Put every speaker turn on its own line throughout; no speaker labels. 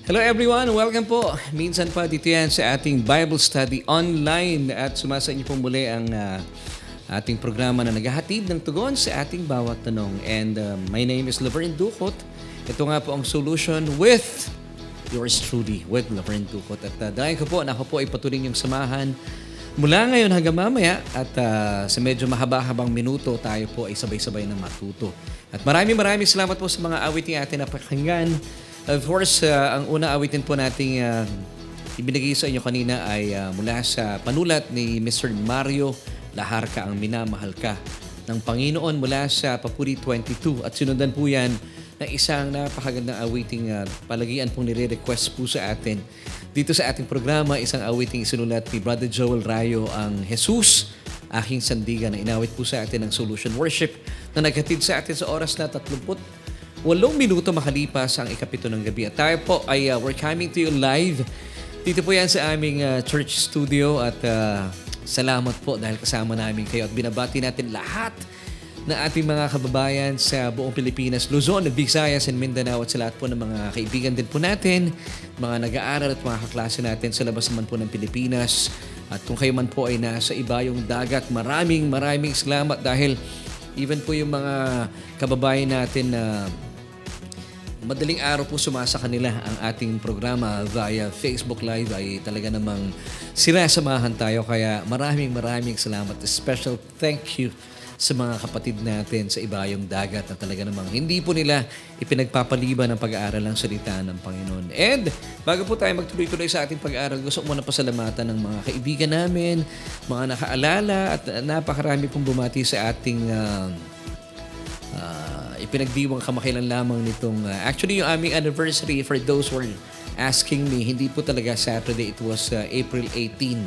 Hello everyone, welcome po. Minsan pa dito yan sa ating Bible Study online at sumasa niyo po muli ang ating programa na naghahatid ng tugon sa ating bawat tanong. And my name is Laverne Ducot. Ito nga po ang solution with yours truly, with Laverne Ducot. At dahil ko po na ako po ay patuloy niyong samahan mula ngayon hanggang mamaya at sa medyo mahaba-habang minuto tayo po ay sabay-sabay na matuto. At maraming salamat po sa mga awiting atin na pakinggan. Of course, ang unang awitin po nating ibinigay sa inyo kanina ay mula sa panulat ni Mr. Mario Laharca, ang minamahal ka ng Panginoon mula sa Papuri 22. At sinundan po yan ng isang napakagandang awiting palagian pong nire-request po sa atin. Dito sa ating programa, isang awiting sinulat ni Brother Joel Rayo, ang Jesus, aking sandigan, na inawit po sa atin ng Solution Worship na naghatid sa atin sa oras na 8 minuto makalipas ang ikapito ng gabi. At tayo po ay we're coming to you live. Dito po yan sa aming church studio at salamat po dahil kasama namin kayo at binabati natin lahat na ating mga kababayan sa buong Pilipinas, Luzon, Visayas, and Mindanao at sa lahat po ng mga kaibigan din po natin, mga nag-aaral at mga kaklase natin sa labas naman po ng Pilipinas. At kung kayo man po ay nasa ibayong dagat, maraming salamat dahil even po yung mga kababayan natin na madaling araw po sumasa kanila ang ating programa via Facebook Live ay talaga namang sinasamahan tayo. Kaya maraming salamat. Special thank you sa mga kapatid natin sa ibayong dagat na talaga namang hindi po nila ipinagpapaliban ng pag-aaral ng salita ng Panginoon. And bago po tayo magtuloy-tuloy sa ating pag-aaral, gusto ko muna pasalamatan ng mga kaibigan namin, mga nakaalala at napakarami pong bumati sa ating ipinagdiwang kamakailan lamang nitong actually yung aming anniversary. For those who are asking me, hindi po talaga Saturday, it was April 18.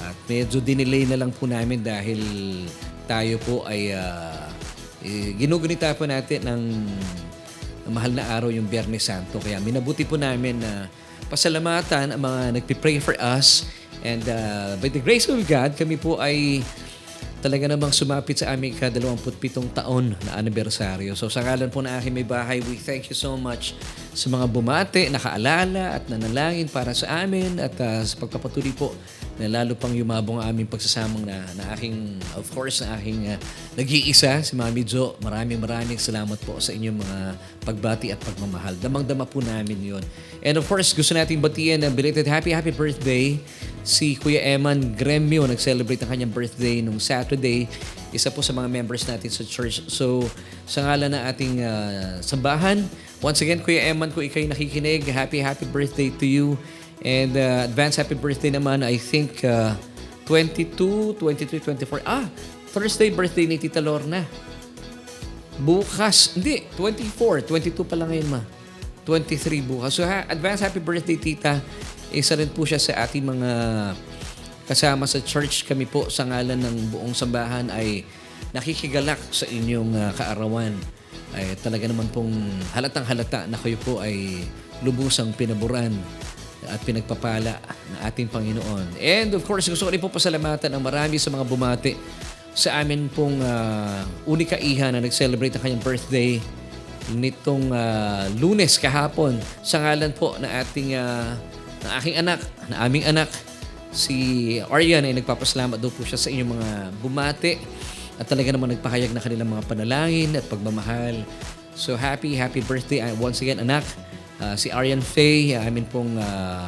At medyo dinelay na lang po namin dahil tayo po ay ginugunita po natin ng mahal na araw yung Biyernes Santo. Kaya minabuti po namin na pasalamatan ang mga nagpipray for us. And by the grace of God, kami po ay talaga namang sumapit sa aming ka-27 taon na anibersaryo. So sa ngalan po na aking may bahay, we thank you so much sa mga bumati, nakaalala at nanalangin para sa amin at sa pagpapatuloy po na lalo pang yumabong ang aming pagsasamang na aking, of course, na aking nag-iisa, si Mami Jo. Maraming salamat po sa inyong mga pagbati at pagmamahal. Damang-dama po namin yon. And of course, gusto nating batiin na belated happy birthday si Kuya Eman Gremio. Nag-celebrate ang kanyang birthday nung Saturday. Isa po sa mga members natin sa church. So, sa ngalan na ating sambahan, once again, Kuya Eman, kung ikaw'y nakikinig, happy birthday to you. And advance happy birthday naman, I think 22, 23, 24. Thursday birthday ni Tita Lorna. Bukas, hindi, 24, 22 pa lang ngayon ma. 23 bukas. So advance happy birthday Tita. Isa rin po siya sa ating mga kasama sa church. Kami po sa ngalan ng buong sambahan ay nakikigalak sa inyong kaarawan. Ay talaga naman pong halatang halata na kayo po ay lubusang pinaburan at pinagpapala ng ating Panginoon. And of course, gusto ko rin po pasalamatan ang marami sa mga bumati sa amin pong unika iha na nag-celebrate ang kanyang birthday nitong Lunes kahapon. Sa ngalan po na ating ng aking anak, na aming anak, si Arian, ay nagpapasalamat daw po siya sa inyong mga bumati at talaga naman nagpahayag na kanilang mga panalangin at pagmamahal. So happy birthday once again anak. Si Arian Faye, amin pong,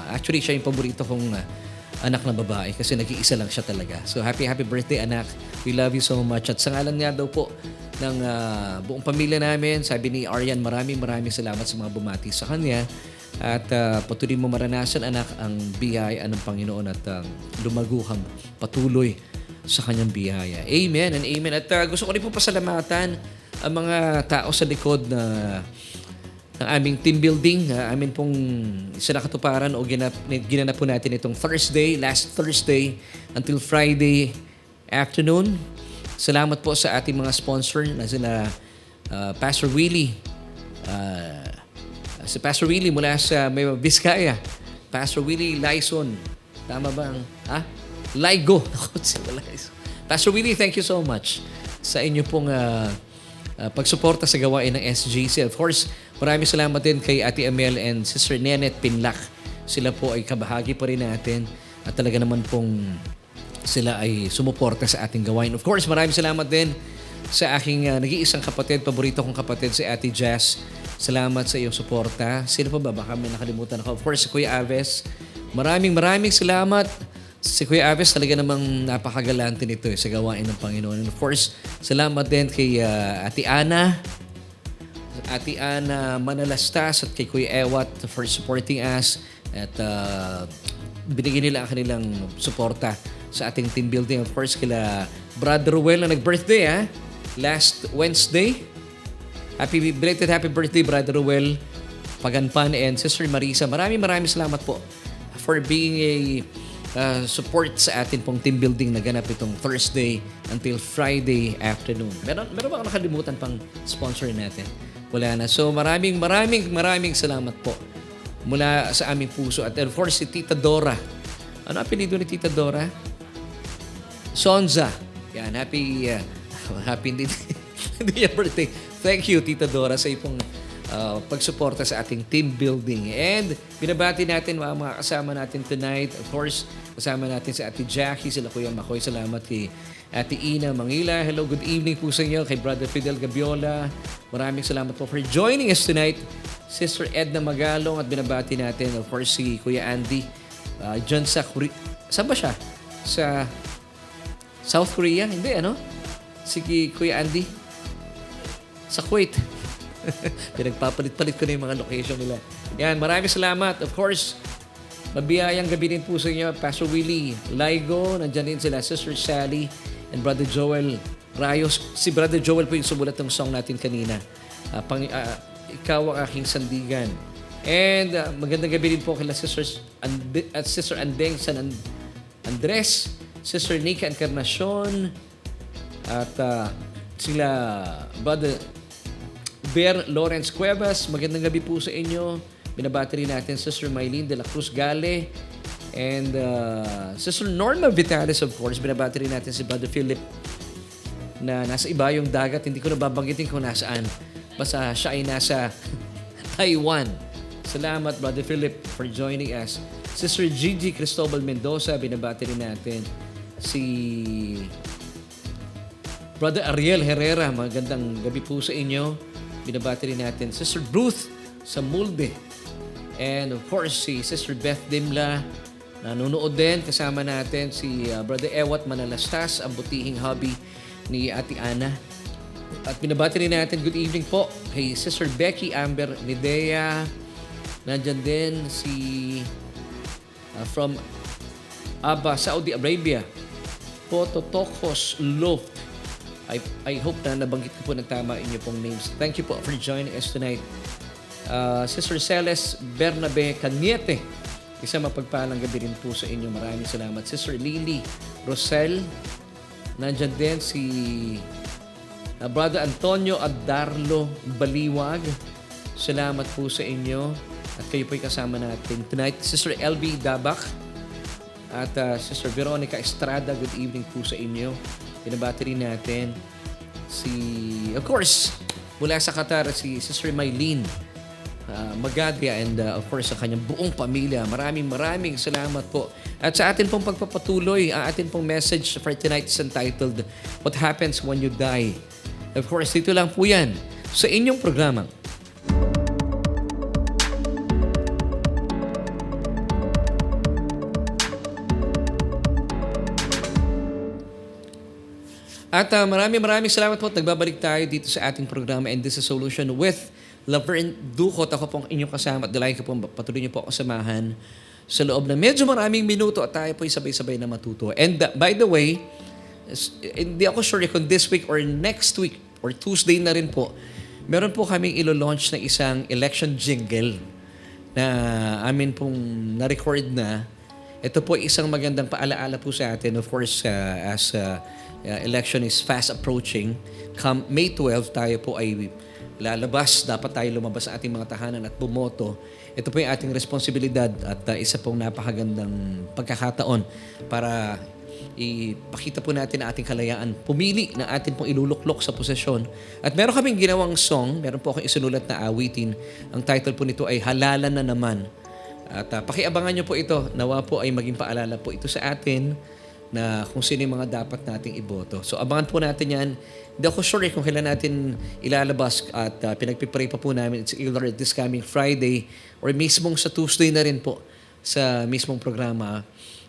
actually siya yung paborito kong anak na babae kasi nag-iisa lang siya talaga. So happy birthday anak. We love you so much. At sa ngalan nga daw po ng buong pamilya namin, sabi ni Arian, maraming salamat sa mga bumati sa kanya. At patuloy mo maranasan anak ang biyaya ng Panginoon at lumago kang patuloy sa kanyang biyaya. Amen and amen. At gusto ko rin po pasalamatan ang mga tao sa likod ng aming team building. Amin pong isa na katuparan o ginanap po natin itong last Thursday until Friday afternoon. Salamat po sa ating mga sponsor na sila Pastor Willie. Si Pastor Willie mula sa Vizcaya. Pastor Willie Lyson. Tama ba ang... Ligo. Pastor Willie, thank you so much sa inyo pong pagsuporta sa gawain ng SGC. Of course, maraming salamat din kay Ate Amel and Sister Nenet Pinlac. Sila po ay kabahagi pa rin natin at talaga naman pong sila ay sumuporta sa ating gawain. Of course, maraming salamat din sa aking nag-iisang kapatid, paborito kong kapatid, si Ate Jazz. Salamat sa iyong suporta. Sino pa ba? Baka may nakalimutan ako. Of course, si Kuya Aves. Maraming salamat. Si Kuya Aves talaga namang napakagalante nito sa gawain ng Panginoon. And of course, salamat din kay Ate Ana Manalastas at kay Kuya Ewat for supporting us. At binigyan nila ang kanilang suporta sa ating team building. Of course, kila Brother Ruel na nag-birthday last Wednesday. Happy birthday, Brother Ruel Paganpan and Sister Marisa. Maraming salamat po for being a support sa atin pong team building na ganap itong Thursday until Friday afternoon. Meron ba nakalimutan pang sponsor natin? Wala na. So maraming salamat po mula sa aming puso. At of course, si Tita Dora. Ano apelido ni Tita Dora? Sonza. Yan, happy hindi niya birthday. Thank you, Tita Dora, sa iyong pagsuporta sa ating team building. And binabati natin mga kasama natin tonight. Of course, kasama natin si Ate Jackie, sila Kuya Makoy. Salamat kay Ate Ina Mangila. Hello, good evening po sa inyo. Kay Brother Fidel Gabiola. Maraming salamat po for joining us tonight. Sister Edna Magalong at binabati natin, of course, si Kuya Andy. Dyan sa saan ba siya? Sa South Korea? Hindi, ano? Si Kuya Andy? Sa Kuwait. Pinagpapalit-palit ko na yung mga location nila. Yan, maraming salamat. Of course, mabiyayang gabi din po sa inyo. Pastor Willie Laigo, nandyan din sila. Sister Sally and Brother Joel Rayos. Si Brother Joel po yung sumulat ng song natin kanina. Ikaw ang aking sandigan. And magandang gabi din po kila Sister Andeng San Andres, Sister Nika Encarnacion, at sila Brother Ber Lawrence Cuevas. Magandang gabi po sa inyo. Binabati rin natin Sister Mylene de la Cruz Gale and Sister Norma Vitalis, of course. Binabati rin natin si Brother Philip na nasa iba yung dagat. Hindi ko na babanggitin kung nasaan. Basta siya ay nasa Taiwan. Salamat, Brother Philip, for joining us. Sister Gigi Cristobal Mendoza, binabati rin natin. Si Brother Ariel Herrera, magandang gabi po sa inyo. Binabati rin natin. Sister Ruth Samulde. And of course, si Sister Beth Dimla. Nanonood din. Kasama natin si Brother Ewat Manalastas, ang butihing hobby ni Ate Ana. At binabati rin natin, good evening po, kay Sister Becky Amber Nidea. Nandyan din si from Aba, Saudi Arabia, Pototokos Loft. I hope na nabanggit ko po ng tama inyo pong names. Thank you po for joining us tonight. Sister Celes Bernabe Caniete, isang mapagpalang gabi rin po sa inyo. Maraming salamat. Sister Lily Rosel. Nandyan din si Brother Antonio Adarlo Baliwag. Salamat po sa inyo. At kayo po'y kasama natin tonight. Sister LB Dabak at Sister Veronica Estrada, good evening po sa inyo. Pinabati rin natin of course, mula sa Qatar, si Sister Mylene Magadia and of course sa kanyang buong pamilya. Maraming salamat po. At sa atin pong pagpapatuloy, ang atin pong message for tonight is entitled, What Happens When You Die? Of course, dito lang po yan sa inyong programang At maraming salamat po. Nagbabalik tayo dito sa ating programa And This is Solution with Laverne Ducot. Ako pong inyong kasama at dalayan ko po, patuloy niyo po ako samahan sa loob na medyo maraming minuto at tayo po sabay-sabay na matuto. And by the way, hindi ako sure kung this week or next week or Tuesday na rin po, meron po kaming ilo-launch na isang election jingle na amin pong na-record na. Ito po isang magandang paalaala po sa atin. Of course, as election is fast approaching, come May 12, tayo po ay lalabas. Dapat tayo lumabas sa ating mga tahanan at bumoto. Ito po yung ating responsibilidad at isa pong napakagandang pagkakataon para ipakita po natin ang ating kalayaan. Pumili na atin pong iluluklok sa posesyon. At meron kaming ginawang song, meron po akong isinulat na awitin. Ang title po nito ay Halalan na Naman. At pakiabangan nyo po ito. Nawa po ay maging paalala po ito sa atin na kung sino yung mga dapat nating iboto. So abangan po natin yan. Hindi ako sure kung kailan natin ilalabas at pinagpipray pa po namin. It's either this coming Friday or mismong sa Tuesday na rin po sa mismong programa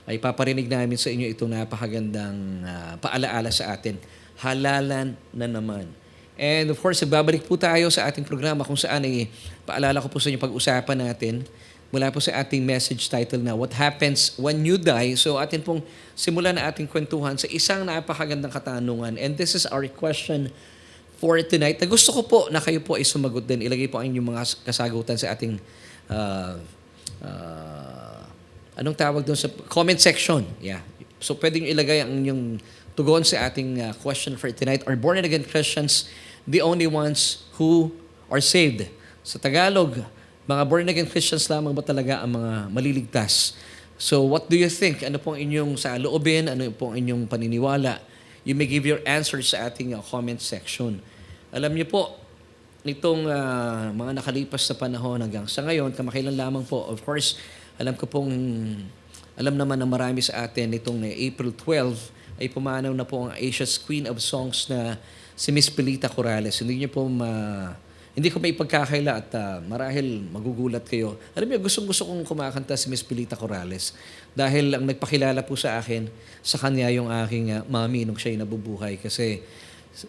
ay paparinig namin sa inyo itong napakagandang paalaala sa atin. Halalan na naman. And of course, nagbabalik po tayo sa ating programa kung saan ay paalala ko po sa inyo pag-usapan natin mula po sa ating message title na What Happens When You Die. So atin pong simulan na ating kwentuhan sa isang napakagandang katanungan. And this is our question for tonight. Na gusto ko po na kayo po ay sumagot din. Ilagay po ang inyong mga kasagutan sa ating anong tawag doon sa comment section. Yeah. So pwede nyo ilagay ang inyong tugon sa ating question for tonight. Are born-again Christians the only ones who are saved? Sa Tagalog, mga born-again Christians lamang ba talaga ang mga maliligtas? So what do you think? Ano pong inyong saloobin? Ano pong inyong paniniwala? You may give your answers sa ating comment section. Alam niyo po, nitong mga nakalipas na panahon hanggang sa ngayon, kamakailan lamang po, of course, alam naman ng marami sa atin, nitong April 12, ay pumanaw na po ang Asia's Queen of Songs na si Miss Pilita Corrales. Hindi ko maipagkakaila at marahil magugulat kayo. Alam niyo, gustong-gusto kong kumakanta si Miss Pilita Corrales dahil ang nagpakilala po sa akin, sa kanya yung aking mami nung siya'y nabubuhay. Kasi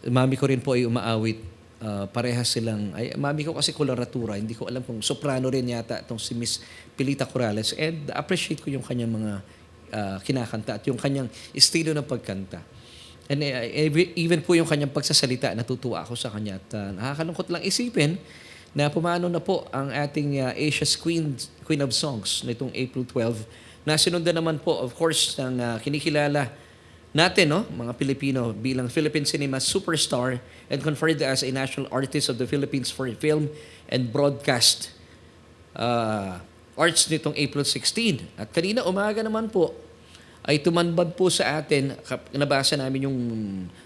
mami ko rin po ay umaawit. Parehas silang, mami ko kasi koloratura, hindi ko alam kung soprano rin yata itong si Miss Pilita Corrales, and appreciate ko yung kanyang mga kinakanta at yung kanyang estilo ng pagkanta. And even po yung kanyang pagsasalita, natutuwa ako sa kanya at nakakalungkot lang isipin na pumano na po ang ating Asia's Queen of Songs nitong April 12 na sinundan naman po of course ng kinikilala natin, no, mga Pilipino bilang Philippine Cinema Superstar and conferred as a National Artist of the Philippines for Film and Broadcast Arts nitong April 16. At kanina umaga naman po ay tumanbad po sa atin, nabasa namin yung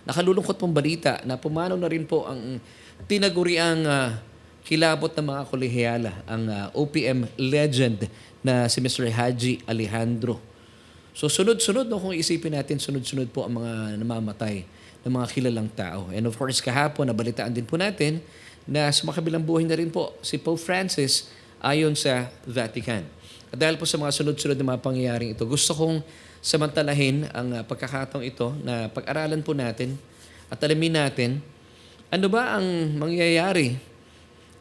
nakalulungkot pong balita na pumanaw na rin po ang tinaguriang kilabot ng mga kolehiyala, ang OPM legend na si Mr. Haji Alejandro. So sunod-sunod, no, kung isipin natin, sunod-sunod po ang mga namamatay ng mga kilalang tao. And of course, kahapon, nabalitaan din po natin na sumakabilang buhay na rin po si Pope Francis ayon sa Vatican. At dahil po sa mga sunod-sunod na mga pangyayaring ito, gusto kong samantalahin ang pagkakataong ito na pag-aralan po natin at alamin natin ano ba ang mangyayari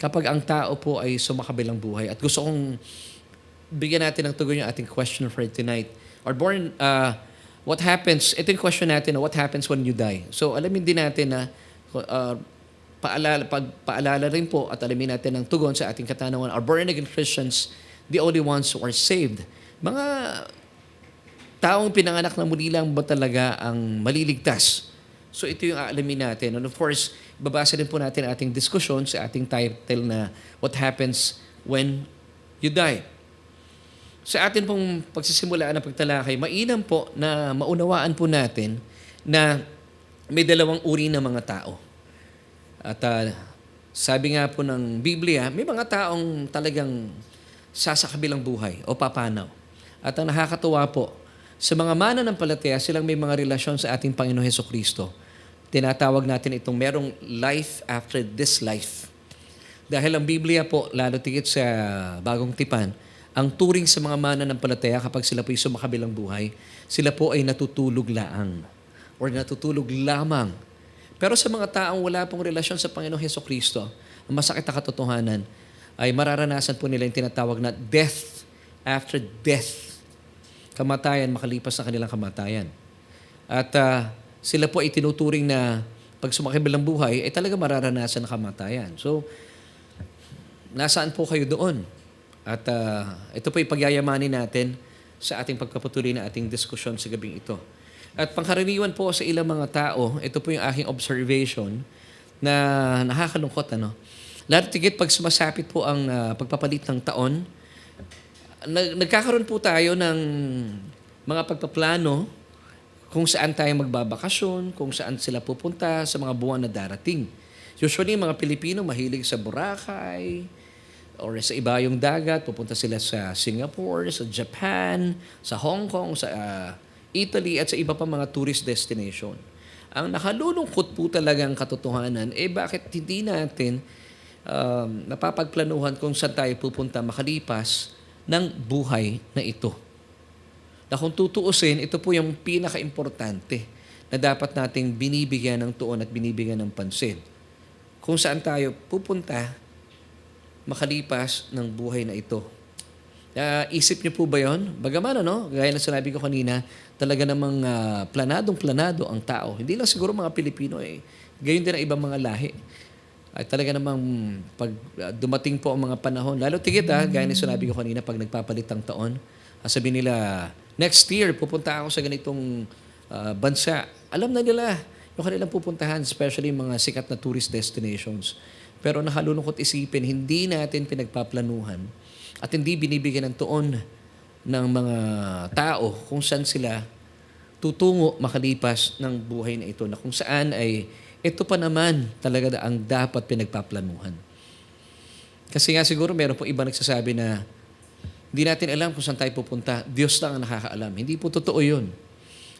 kapag ang tao po ay sumakabilang buhay. At gusto kong bigyan natin ng tugon yung ating question for tonight. What happens, ito yung question natin, what happens when you die? So alamin din natin na paalala rin po at alamin natin ang tugon sa ating katanungan. Are born-again Christians the only ones who are saved? Mga taong pinanganak na muli lang ba talaga ang maliligtas? So ito yung aalamin natin. And of course, babasa din po natin ating diskusyon sa ating title na What Happens When You Die? Sa atin pong pagsisimulaan ng pagtalakay, mainam po na maunawaan po natin na may dalawang uri ng mga tao. At sabi nga po ng Biblia, may mga taong talagang sasakabilang buhay o papanaw. At ang nakakatuwa po, sa mga mananampalataya, silang may mga relasyon sa ating Panginoon Hesukristo. Tinatawag natin itong merong life after this life. Dahil ang Biblia po, lalo tigit sa Bagong Tipan, ang turing sa mga mananampalataya kapag sila po ay sumakabilang buhay, sila po ay natutulog laang or natutulog lamang. Pero sa mga taong wala pong relasyon sa Panginoong Hesukristo, ang masakit na katotohanan ay mararanasan po nila yung tinatawag na death after death. Kamatayan makalipas sa kanilang kamatayan. At sila po ay tinuturing na pag sumakabilang buhay ay talaga mararanasan ng kamatayan. So, nasaan po kayo doon? At ito po ipagyayamanin natin sa ating pagpapatuloy na ating diskusyon sa gabing ito. At pangkaraniwan po sa ilang mga tao, ito po yung aking observation na nakakalungkot. Lalo tigit pag sumasapit po ang pagpapalit ng taon, nagkakaroon po tayo ng mga pagpaplano kung saan tayo magbabakasyon, kung saan sila pupunta sa mga buwan na darating. Usually, mga Pilipino mahilig sa Boracay or sa ibayong dagat. Pupunta sila sa Singapore, sa Japan, sa Hong Kong, sa Italy, at sa iba pa mga tourist destination. Ang nakalulungkot po talagang katotohanan, bakit hindi natin napapagplanuhan kung saan tayo pupunta makalipas ng buhay na ito. Na kung tutuusin, ito po yung pinaka-importante na dapat nating binibigyan ng tuon at binibigyan ng pansin. Kung saan tayo pupunta makalipas ng buhay na ito. Isip niyo po ba yon? Bagaman gaya ng sinabi ko kanina, talaga namang planadong-planado ang tao. Hindi lang siguro mga Pilipino, gayon din ang ibang mga lahi. Ay talaga namang pag dumating po ang mga panahon, lalo tigit gaya ng sinabi ko kanina, pag nagpapalit ang taon, sabihin nila, next year, pupunta ako sa ganitong bansa. Alam na nila yung kanilang pupuntahan, especially mga sikat na tourist destinations. Pero nakalulungkot isipin, hindi natin pinagpaplanuhan at hindi binibigyan ng tuon ng mga tao kung saan sila tutungo makalipas ng buhay na ito, na kung saan ay ito pa naman talaga ang dapat pinagpaplanuhan. Kasi nga siguro meron po iba nagsasabi na hindi natin alam kung saan tayo pupunta. Diyos lang ang nakakaalam. Hindi po totoo yun.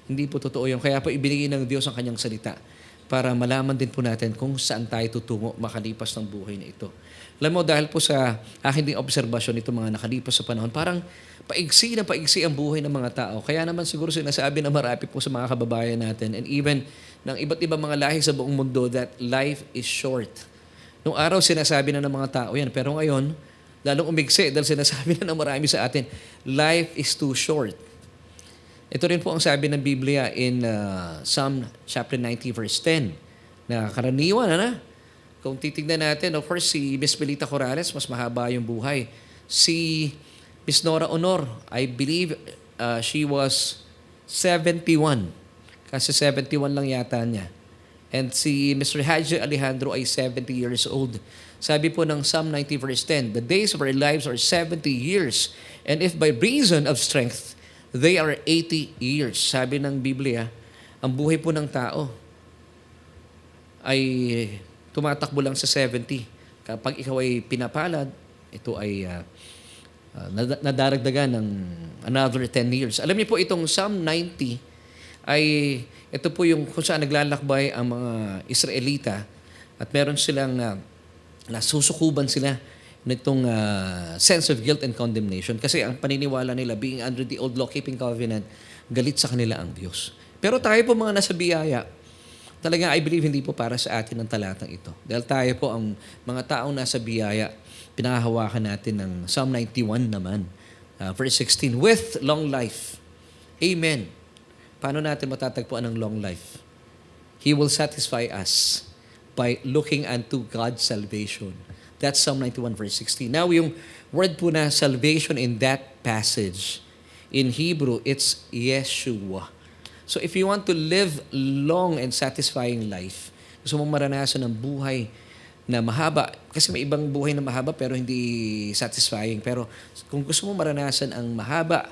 Hindi po totoo yun. Kaya po ibinigay ng Diyos ang kanyang salita para malaman din po natin kung saan tayo tutungo makalipas ng buhay na ito. Alam mo, dahil po sa aking ding obserbasyon ito mga nakalipas sa panahon, parang paigsi na paigsi ang buhay ng mga tao. Kaya naman siguro sinasabi na marami po sa mga kababayan natin and even ng iba't ibang mga lahi sa buong mundo that life is short. Nung araw sinasabi na ng mga tao yan, pero ngayon, lalong umigsi dahil sinasabi na ng marami sa atin, life is too short. Ito rin po ang sabi ng Biblia in Psalm chapter 90 verse 10 na karaniwan kung titignan natin, of course, si Miss Melita Corrales, mas mahaba yung buhay. Si Miss Nora Honor, I believe she was 71. Kasi 71 lang yata niya. And si Mr. Haji Alejandro ay 70 years old. Sabi po ng Psalm 90 verse 10, the days of our lives are 70 years, and if by reason of strength, they are 80 years. Sabi ng Biblia, ang buhay po ng tao ay tumatakbo lang sa 70. Kapag ikaw ay pinapalad, ito ay nadaragdagan ng another 10 years. Alam niyo po itong Psalm 90 ay ito po yung kung saan naglalakbay ang mga Israelita at meron silang nasusukuban sila nitong sense of guilt and condemnation kasi ang paniniwala nila being under the old law-keeping covenant, galit sa kanila ang Diyos. Pero tayo po mga nasa biyaya, talaga I believe hindi po para sa atin ang talatang ito. Dahil tayo po ang mga taong nasa biyaya, pinahahawakan natin ng Psalm 91 naman, verse 16, with long life. Amen. Paano natin matatagpuan ng long life? He will satisfy us by looking unto God's salvation. That's Psalm 91 verse 16. Now, yung word po na salvation in that passage, in Hebrew, it's Yeshua. So if you want to live long and satisfying life, gusto mong maranasan ng buhay na mahaba, kasi may ibang buhay na mahaba pero hindi satisfying. Pero kung gusto mong maranasan ang mahaba,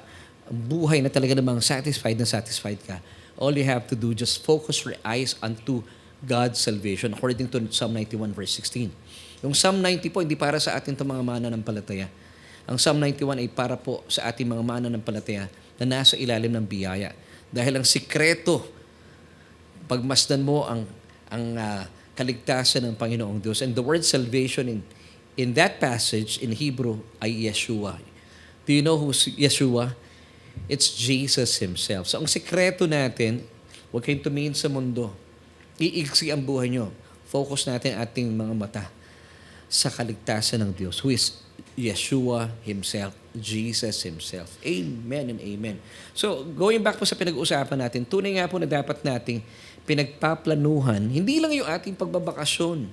ang buhay na talaga namang satisfied ka, all you have to do, just focus your eyes unto God's salvation according to Psalm 91 verse 16. Yung Psalm 90 po, hindi para sa atin itong mga mananampalataya. Ang Psalm 91 ay para po sa ating mga mananampalataya na nasa ilalim ng biyaya. Dahil ang sikreto, pagmasdan mo ang kaligtasan ng Panginoong Diyos. And the word salvation in that passage in Hebrew ay Yeshua. Do you know who's Yeshua? It's Jesus Himself. So ang sikreto natin, huwag kayong tumingin sa mundo. Iigsi ang buhay nyo. Focus natin ating mga mata sa kaligtasan ng Diyos, who is Yeshua Himself, Jesus Himself. Amen and amen. So, going back po sa pinag-uusapan natin, tunay nga po na dapat nating pinagpaplanuhan, hindi lang yung ating pagbabakasyon.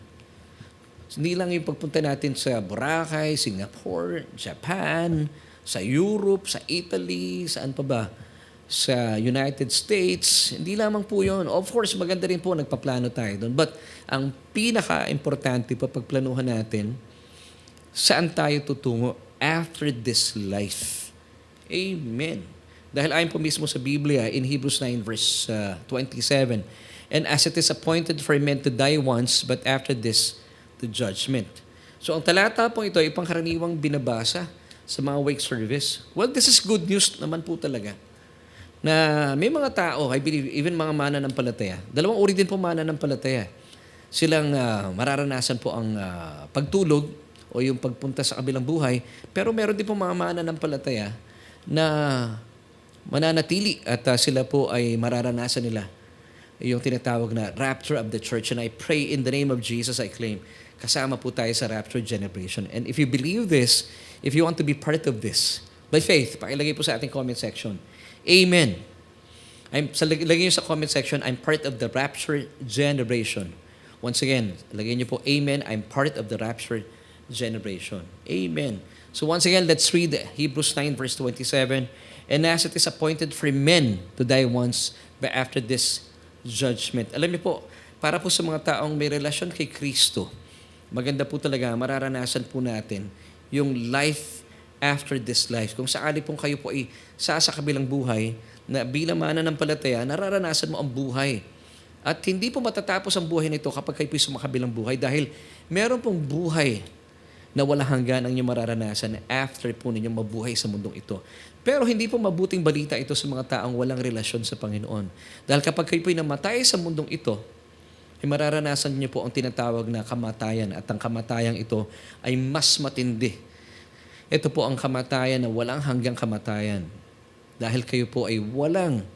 Hindi lang yung pagpunta natin sa Boracay, Singapore, Japan, sa Europe, sa Italy, saan pa ba? Sa United States. Hindi lamang po yun. Of course, maganda rin po nagpaplano tayo doon. But ang pinaka-importante pa pagplanuhan natin, saan tayo tutungo after this life. Amen. Dahil ayon po mismo sa Biblia in Hebrews 9 verse 27, "And as it is appointed for men to die once, but after this, the judgment." So ang talata po ito ay pangkaraniwang binabasa sa mga wake service. Well, this is good news naman po talaga. Na may mga tao, I believe, even mga mananampalataya, dalawang uri din po mananampalataya. Silang mararanasan po ang pagtulog o yung pagpunta sa kabilang buhay, pero meron din po mga mananampalataya na mananatili at sila po ay mararanasan nila yung tinatawag na rapture of the church. And I pray in the name of Jesus, I claim, kasama po tayo sa rapture generation. And if you believe this, if you want to be part of this, by faith, pakilagay po sa ating comment section, Amen. Lagay niyo sa comment section, I'm part of the rapture generation. Once again, lagay niyo po, Amen, I'm part of the rapture generation. Amen. So once again, let's read Hebrews 9 verse 27. "And as it is appointed for men to die once, but after this, judgment." Alam niyo po, para po sa mga taong may relasyon kay Kristo, maganda po talaga, mararanasan po natin yung life after this life. Kung sakali pong kayo po ay sa kabilang buhay, na bilang mananampalataya, nararanasan mo ang buhay. At hindi po matatapos ang buhay nito kapag kayo po sa makabilang buhay dahil meron pong buhay na walang hanggan ang inyong mararanasan after po ninyong mabuhay sa mundong ito. Pero hindi po mabuting balita ito sa mga taong walang relasyon sa Panginoon. Dahil kapag kayo po ay namatay sa mundong ito, ay mararanasan niyo po ang tinatawag na kamatayan at ang kamatayang ito ay mas matindi. Ito po ang kamatayan na walang hanggang kamatayan. Dahil kayo po ay walang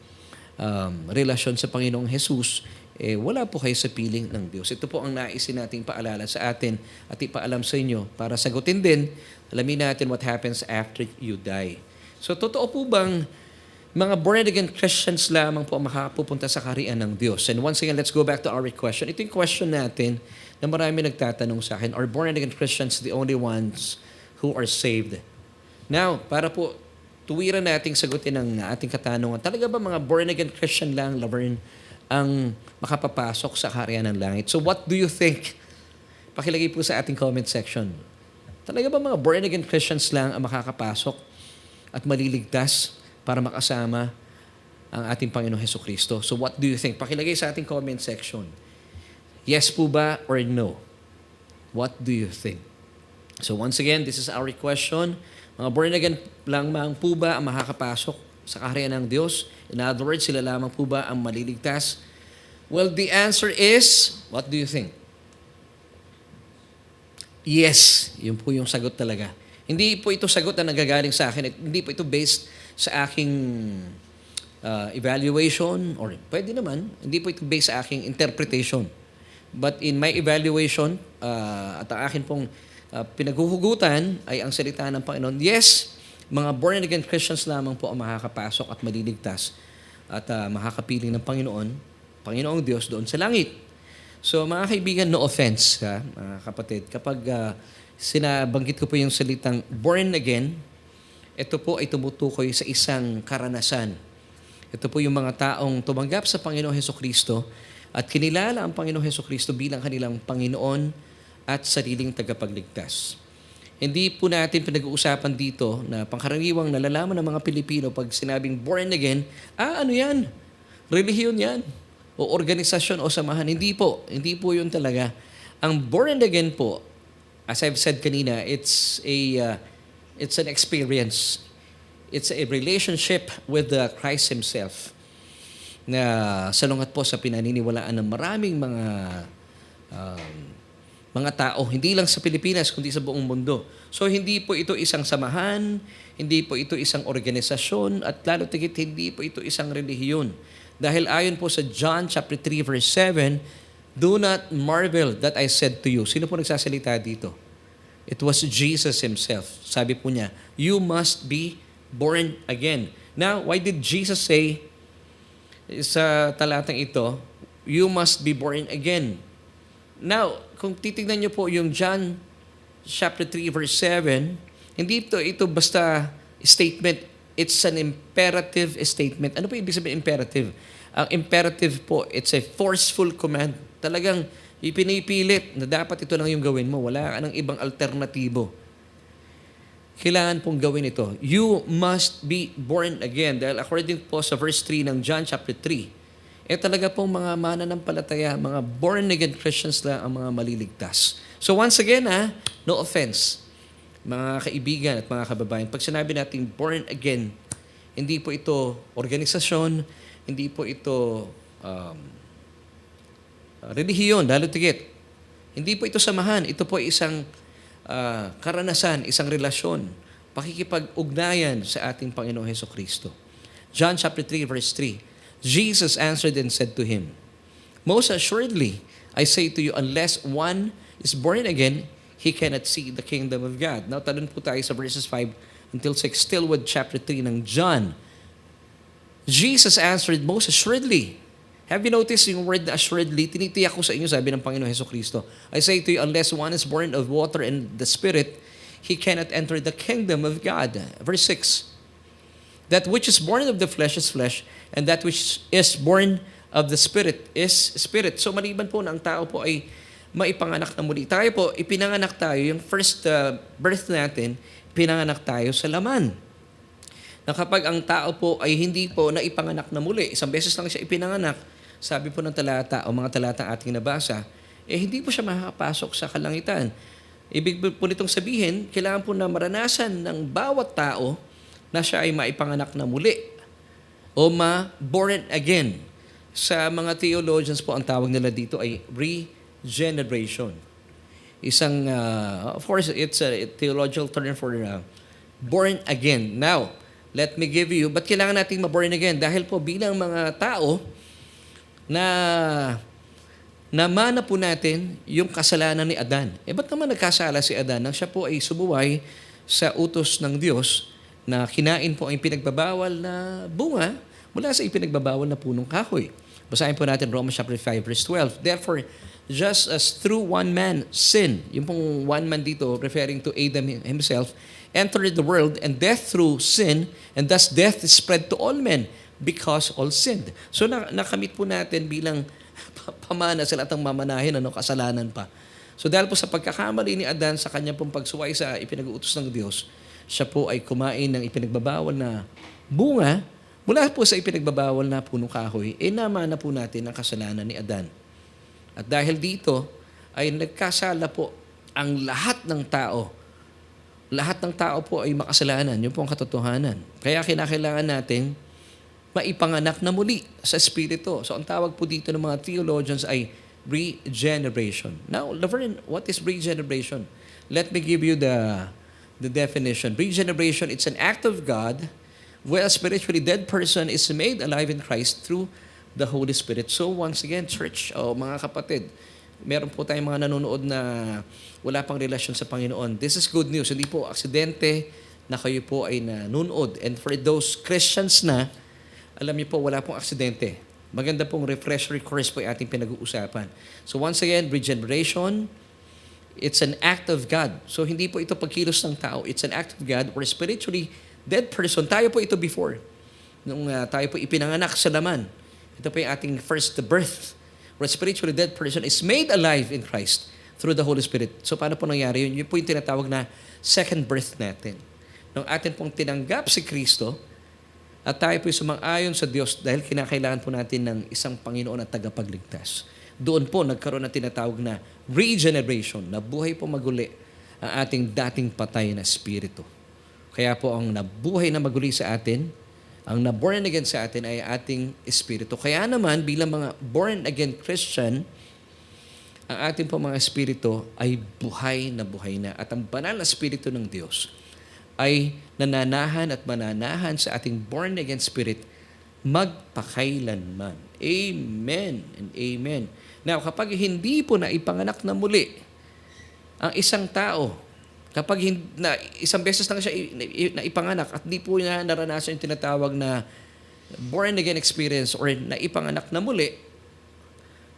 relasyon sa Panginoong Jesus, wala po kayo sa piling ng Diyos. Ito po ang naisin nating paalala sa atin at ipaalam sa inyo para sagutin din, alamin natin what happens after you die. So totoo po bang mga born-again Christians lamang po ang makapupunta sa kaharian ng Diyos? And once again, let's go back to our question. Ito yung question natin na marami nagtatanong sa akin, are born-again Christians the only ones who are saved? Now, para po tuwiran nating sagutin ang ating katanungan, talaga ba mga born-again Christian lang, Laverne, ang makapapasok sa kaharian ng langit? So what do you think? Pakilagay po sa ating comment section. Talaga ba mga born-again Christians lang ang makakapasok at maliligtas para makasama ang ating Panginoong Hesukristo? So what do you think? Pakilagay sa ating comment section. Yes po ba or no? What do you think? So once again, this is our question. Mga born again lamang po ba ang makakapasok sa kaharian ng Diyos? In other words, sila lamang po ba ang maliligtas? Well, the answer is, what do you think? Yes, yun po yung sagot talaga. Hindi po ito sagot na nagagaling sa akin. Hindi po ito based sa aking evaluation, or pwede naman, hindi po ito based sa aking interpretation. But in my evaluation, at ang akin pong pinaghuhugutan ay ang salita ng Panginoon. Yes, mga born-again Christians lamang po ang makakapasok at maliligtas at makakapiling ng Panginoong Diyos doon sa langit. So mga kaibigan, no offense, mga kapatid, kapag sinabanggit ko po yung salitang born again, ito po ay tumutukoy sa isang karanasan. Ito po yung mga taong tumanggap sa Panginoong Hesukristo at kinilala ang Panginoong Hesukristo bilang kanilang Panginoon at sariling tagapagligtas. Hindi po natin pinag-uusapan dito na pangkaraniwang nalalaman ng mga Pilipino pag sinabing born again, ano yan? Relihiyon yan? O organisasyon o samahan? Hindi po. Hindi po yun talaga. Ang born again po, as I've said kanina, it's an experience. It's a relationship with Christ Himself na salungat po sa pinaniniwalaan ng maraming mga tao, hindi lang sa Pilipinas, kundi sa buong mundo. So, hindi po ito isang samahan, hindi po ito isang organisasyon, at lalo tigit, hindi po ito isang relihiyon. Dahil ayon po sa John chapter 3 verse 7, "Do not marvel that I said to you." Sino po nagsasalita dito? It was Jesus Himself. Sabi po niya, "You must be born again." Now, why did Jesus say sa talatang ito, "You must be born again"? Now, kung titignan niyo po yung John chapter 3 verse 7, hindi ito basta statement, it's an imperative statement. Ano po ibig sabihin imperative? Ang imperative po, it's a forceful command. Talagang ipinipilit na dapat ito lang yung gawin mo. Wala ka ng ibang alternatibo. kailangan pong gawin ito. You must be born again. Dahil according po sa verse 3 ng John chapter 3, talaga pong mga mananampalataya, mga born-again Christians lang ang mga maliligtas. So once again, no offense, mga kaibigan at mga kababayan, pag sinabi natin born again, hindi po ito organisasyon, hindi po ito relihiyon, lalo tigit. Hindi po ito samahan, ito po isang karanasan, isang relasyon, pakikipag-ugnayan sa ating Panginoong Hesukristo. John chapter 3 verse 3, Jesus answered and said to him, "Most assuredly, I say to you, unless one is born again, he cannot see the kingdom of God." Now, talon po tayo sa verses 5 until 6, still with chapter 3 ng John. Jesus answered, "Most assuredly." Have you noticed yung word na assuredly? Tinitiyak ko sa inyo, sabi ng Panginoon Hesukristo. I say to you, unless one is born of water and the Spirit, he cannot enter the kingdom of God. Verse 6, that which is born of the flesh is flesh, and that which is born of the Spirit is Spirit. So maliban po na ang tao po ay maipanganak na muli. Tayo po, ipinanganak tayo, yung first birth natin, pinanganak tayo sa laman. Na kapag ang tao po ay hindi po naipanganak na muli, isang beses lang siya ipinanganak, sabi po ng talata o mga talatang ating nabasa, hindi po siya makakapasok sa kalangitan. Ibig po nitong sabihin, kailangan po na maranasan ng bawat tao na siya ay maipanganak na muli o born again. Sa mga theologians po, ang tawag nila dito ay regeneration. Isang, of course, it's a theological term for born again. Now, let me give you, ba't kailangan nating ma-born again? Dahil po bilang mga tao na namana po natin yung kasalanan ni Adan. Ba't naman nagkasala si Adan nang siya po ay sumuway sa utos ng Diyos na kinain po ang pinagbabawal na bunga mula sa ipinagbabawal na punong kahoy. Basahin po natin Romans chapter 5 verse 12. Therefore, just as through one man sin, yung pong one man dito referring to Adam himself, entered the world, and death through sin, and thus death is spread to all men because all sinned. So nakamit po natin bilang pamana sa lahat ng mamanahin, kasalanan pa. So dahil po sa pagkakamali ni Adan sa kanya pong pagsuway sa ipinag-uutos ng Diyos, siya po ay kumain ng ipinagbabawal na bunga mula po sa ipinagbabawal na punong kahoy, namana po natin ang kasalanan ni Adan. At dahil dito ay nagkasala po ang lahat ng tao. Lahat ng tao po ay makasalanan. Yun po ang katotohanan. Kaya kinakailangan natin maipanganak na muli sa Espiritu. So ang tawag po dito ng mga theologians ay regeneration. Now, Laverne, what is regeneration? Let me give you the definition. Regeneration, it's an act of God where a spiritually dead person is made alive in Christ through the Holy Spirit. So once again, church, mga kapatid, meron po tayong mga nanonood na wala pang relasyon sa Panginoon. This is good news. Hindi po aksidente na kayo po ay nanonood. And for those Christians na, alam niyo po, wala pong aksidente. Maganda pong refresher course po yung ating pinag-uusapan. So once again, regeneration, it's an act of God. So hindi po ito pagkilos ng tao. It's an act of God where spiritually dead person, tayo po ito before. Nung tayo po ipinanganak sa laman. Ito po yung ating first birth. Where a spiritually dead person is made alive in Christ through the Holy Spirit. So paano po nangyari yun? Yun po yung tinatawag na second birth natin. Nung atin pong tinanggap si Kristo, at tayo po yung sumang-ayon sa Diyos dahil kinakailangan po natin ng isang Panginoon at tagapagligtas. Doon po nagkaroon ng tinatawag na regeneration, na buhay po maguli ang ating dating patay na espiritu. Kaya po ang nabuhay na maguli sa atin, ang na-born again sa atin ay ating espiritu. Kaya naman, bilang mga born-again Christian, ang ating po mga espiritu ay buhay na. At ang banal na espiritu ng Diyos ay nananahan at mananahan sa ating born-again spirit magpakailanman. Amen and amen. Now, kapag hindi po naipanganak na muli ang isang tao, kapag isang beses lang siya naipanganak at di po niya naranasan yung tinatawag na born-again experience or naipanganak na muli,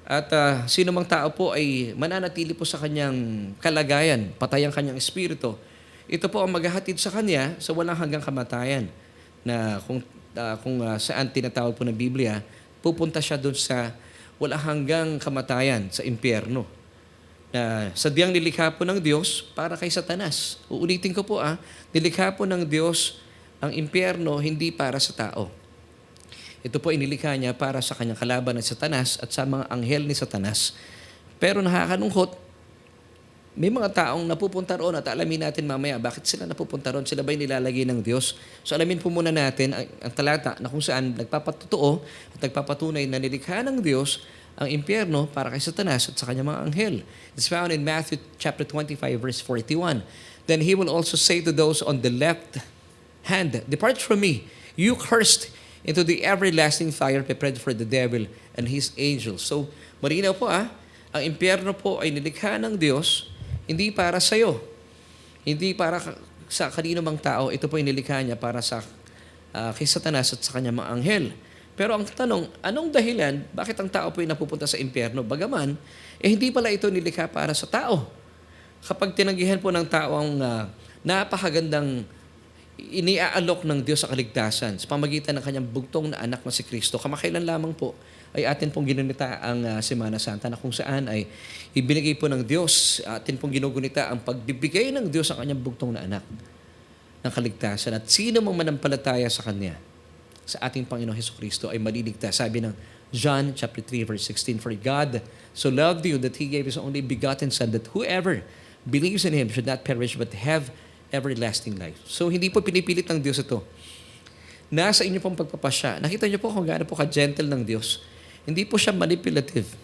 at sino mang tao po ay mananatili po sa kanyang kalagayan, patay ang kanyang espiritu, ito po ang maghahatid sa kanya sa walang hanggang kamatayan na kung saan tinatawag po ng Biblia, pupunta siya doon sa walang hanggang kamatayan sa impyerno. na sadyang nilikha po ng Diyos para kay Satanas. Uulitin ko po nilikha po ng Diyos ang impyerno hindi para sa tao. Ito po inilikha niya para sa kanyang kalaban ng Satanas at sa mga anghel ni Satanas. Pero nakakalungkot, may mga taong napupunta roon at alamin natin mamaya bakit sila napupunta roon. Sila ba'y nilalagay ng Diyos? So alamin po muna natin ang talata na kung saan nagpapatutuo at nagpapatunay na nilikha ng Diyos ang impyerno para kay Satanas at sa kanyang mga anghel. It's found in Matthew chapter 25 verse 41. Then he will also say to those on the left hand, "Depart from me, you cursed, into the everlasting fire prepared for the devil and his angels." So marinaw po ang impyerno po ay nilikha ng Diyos hindi para sa iyo. Hindi para sa kanino mang tao. Ito po inilikha niya para sa kay Satanas at sa kanyang mga anghel. Pero ang tanong, anong dahilan bakit ang tao po ay napupunta sa impyerno? Bagaman, hindi pala ito nilikha para sa tao. Kapag tinanggihan po ng tao ang napakagandang iniaalok ng Diyos sa kaligtasan sa pamagitan ng kanyang bugtong na anak na si Kristo, kamakailan lamang po ay atin pong ginunita ang Semana Santa na kung saan ay ibinigay po ng Diyos, atin pong ginugunita ang pagbibigay ng Diyos ang kanyang bugtong na anak ng kaligtasan. At sino mang manampalataya sa Kanya, sa ating Panginoong Hesukristo ay maliligtas. Sabi ng John chapter 3 verse 16, "For God so loved you that He gave His only begotten Son, that whoever believes in Him should not perish but have everlasting life." So hindi po pinipilit ng Diyos ito. Nasa inyo pong pagpapasya. Nakita niyo po kung gaano po ka-gentle ng Diyos. Hindi po siya manipulative.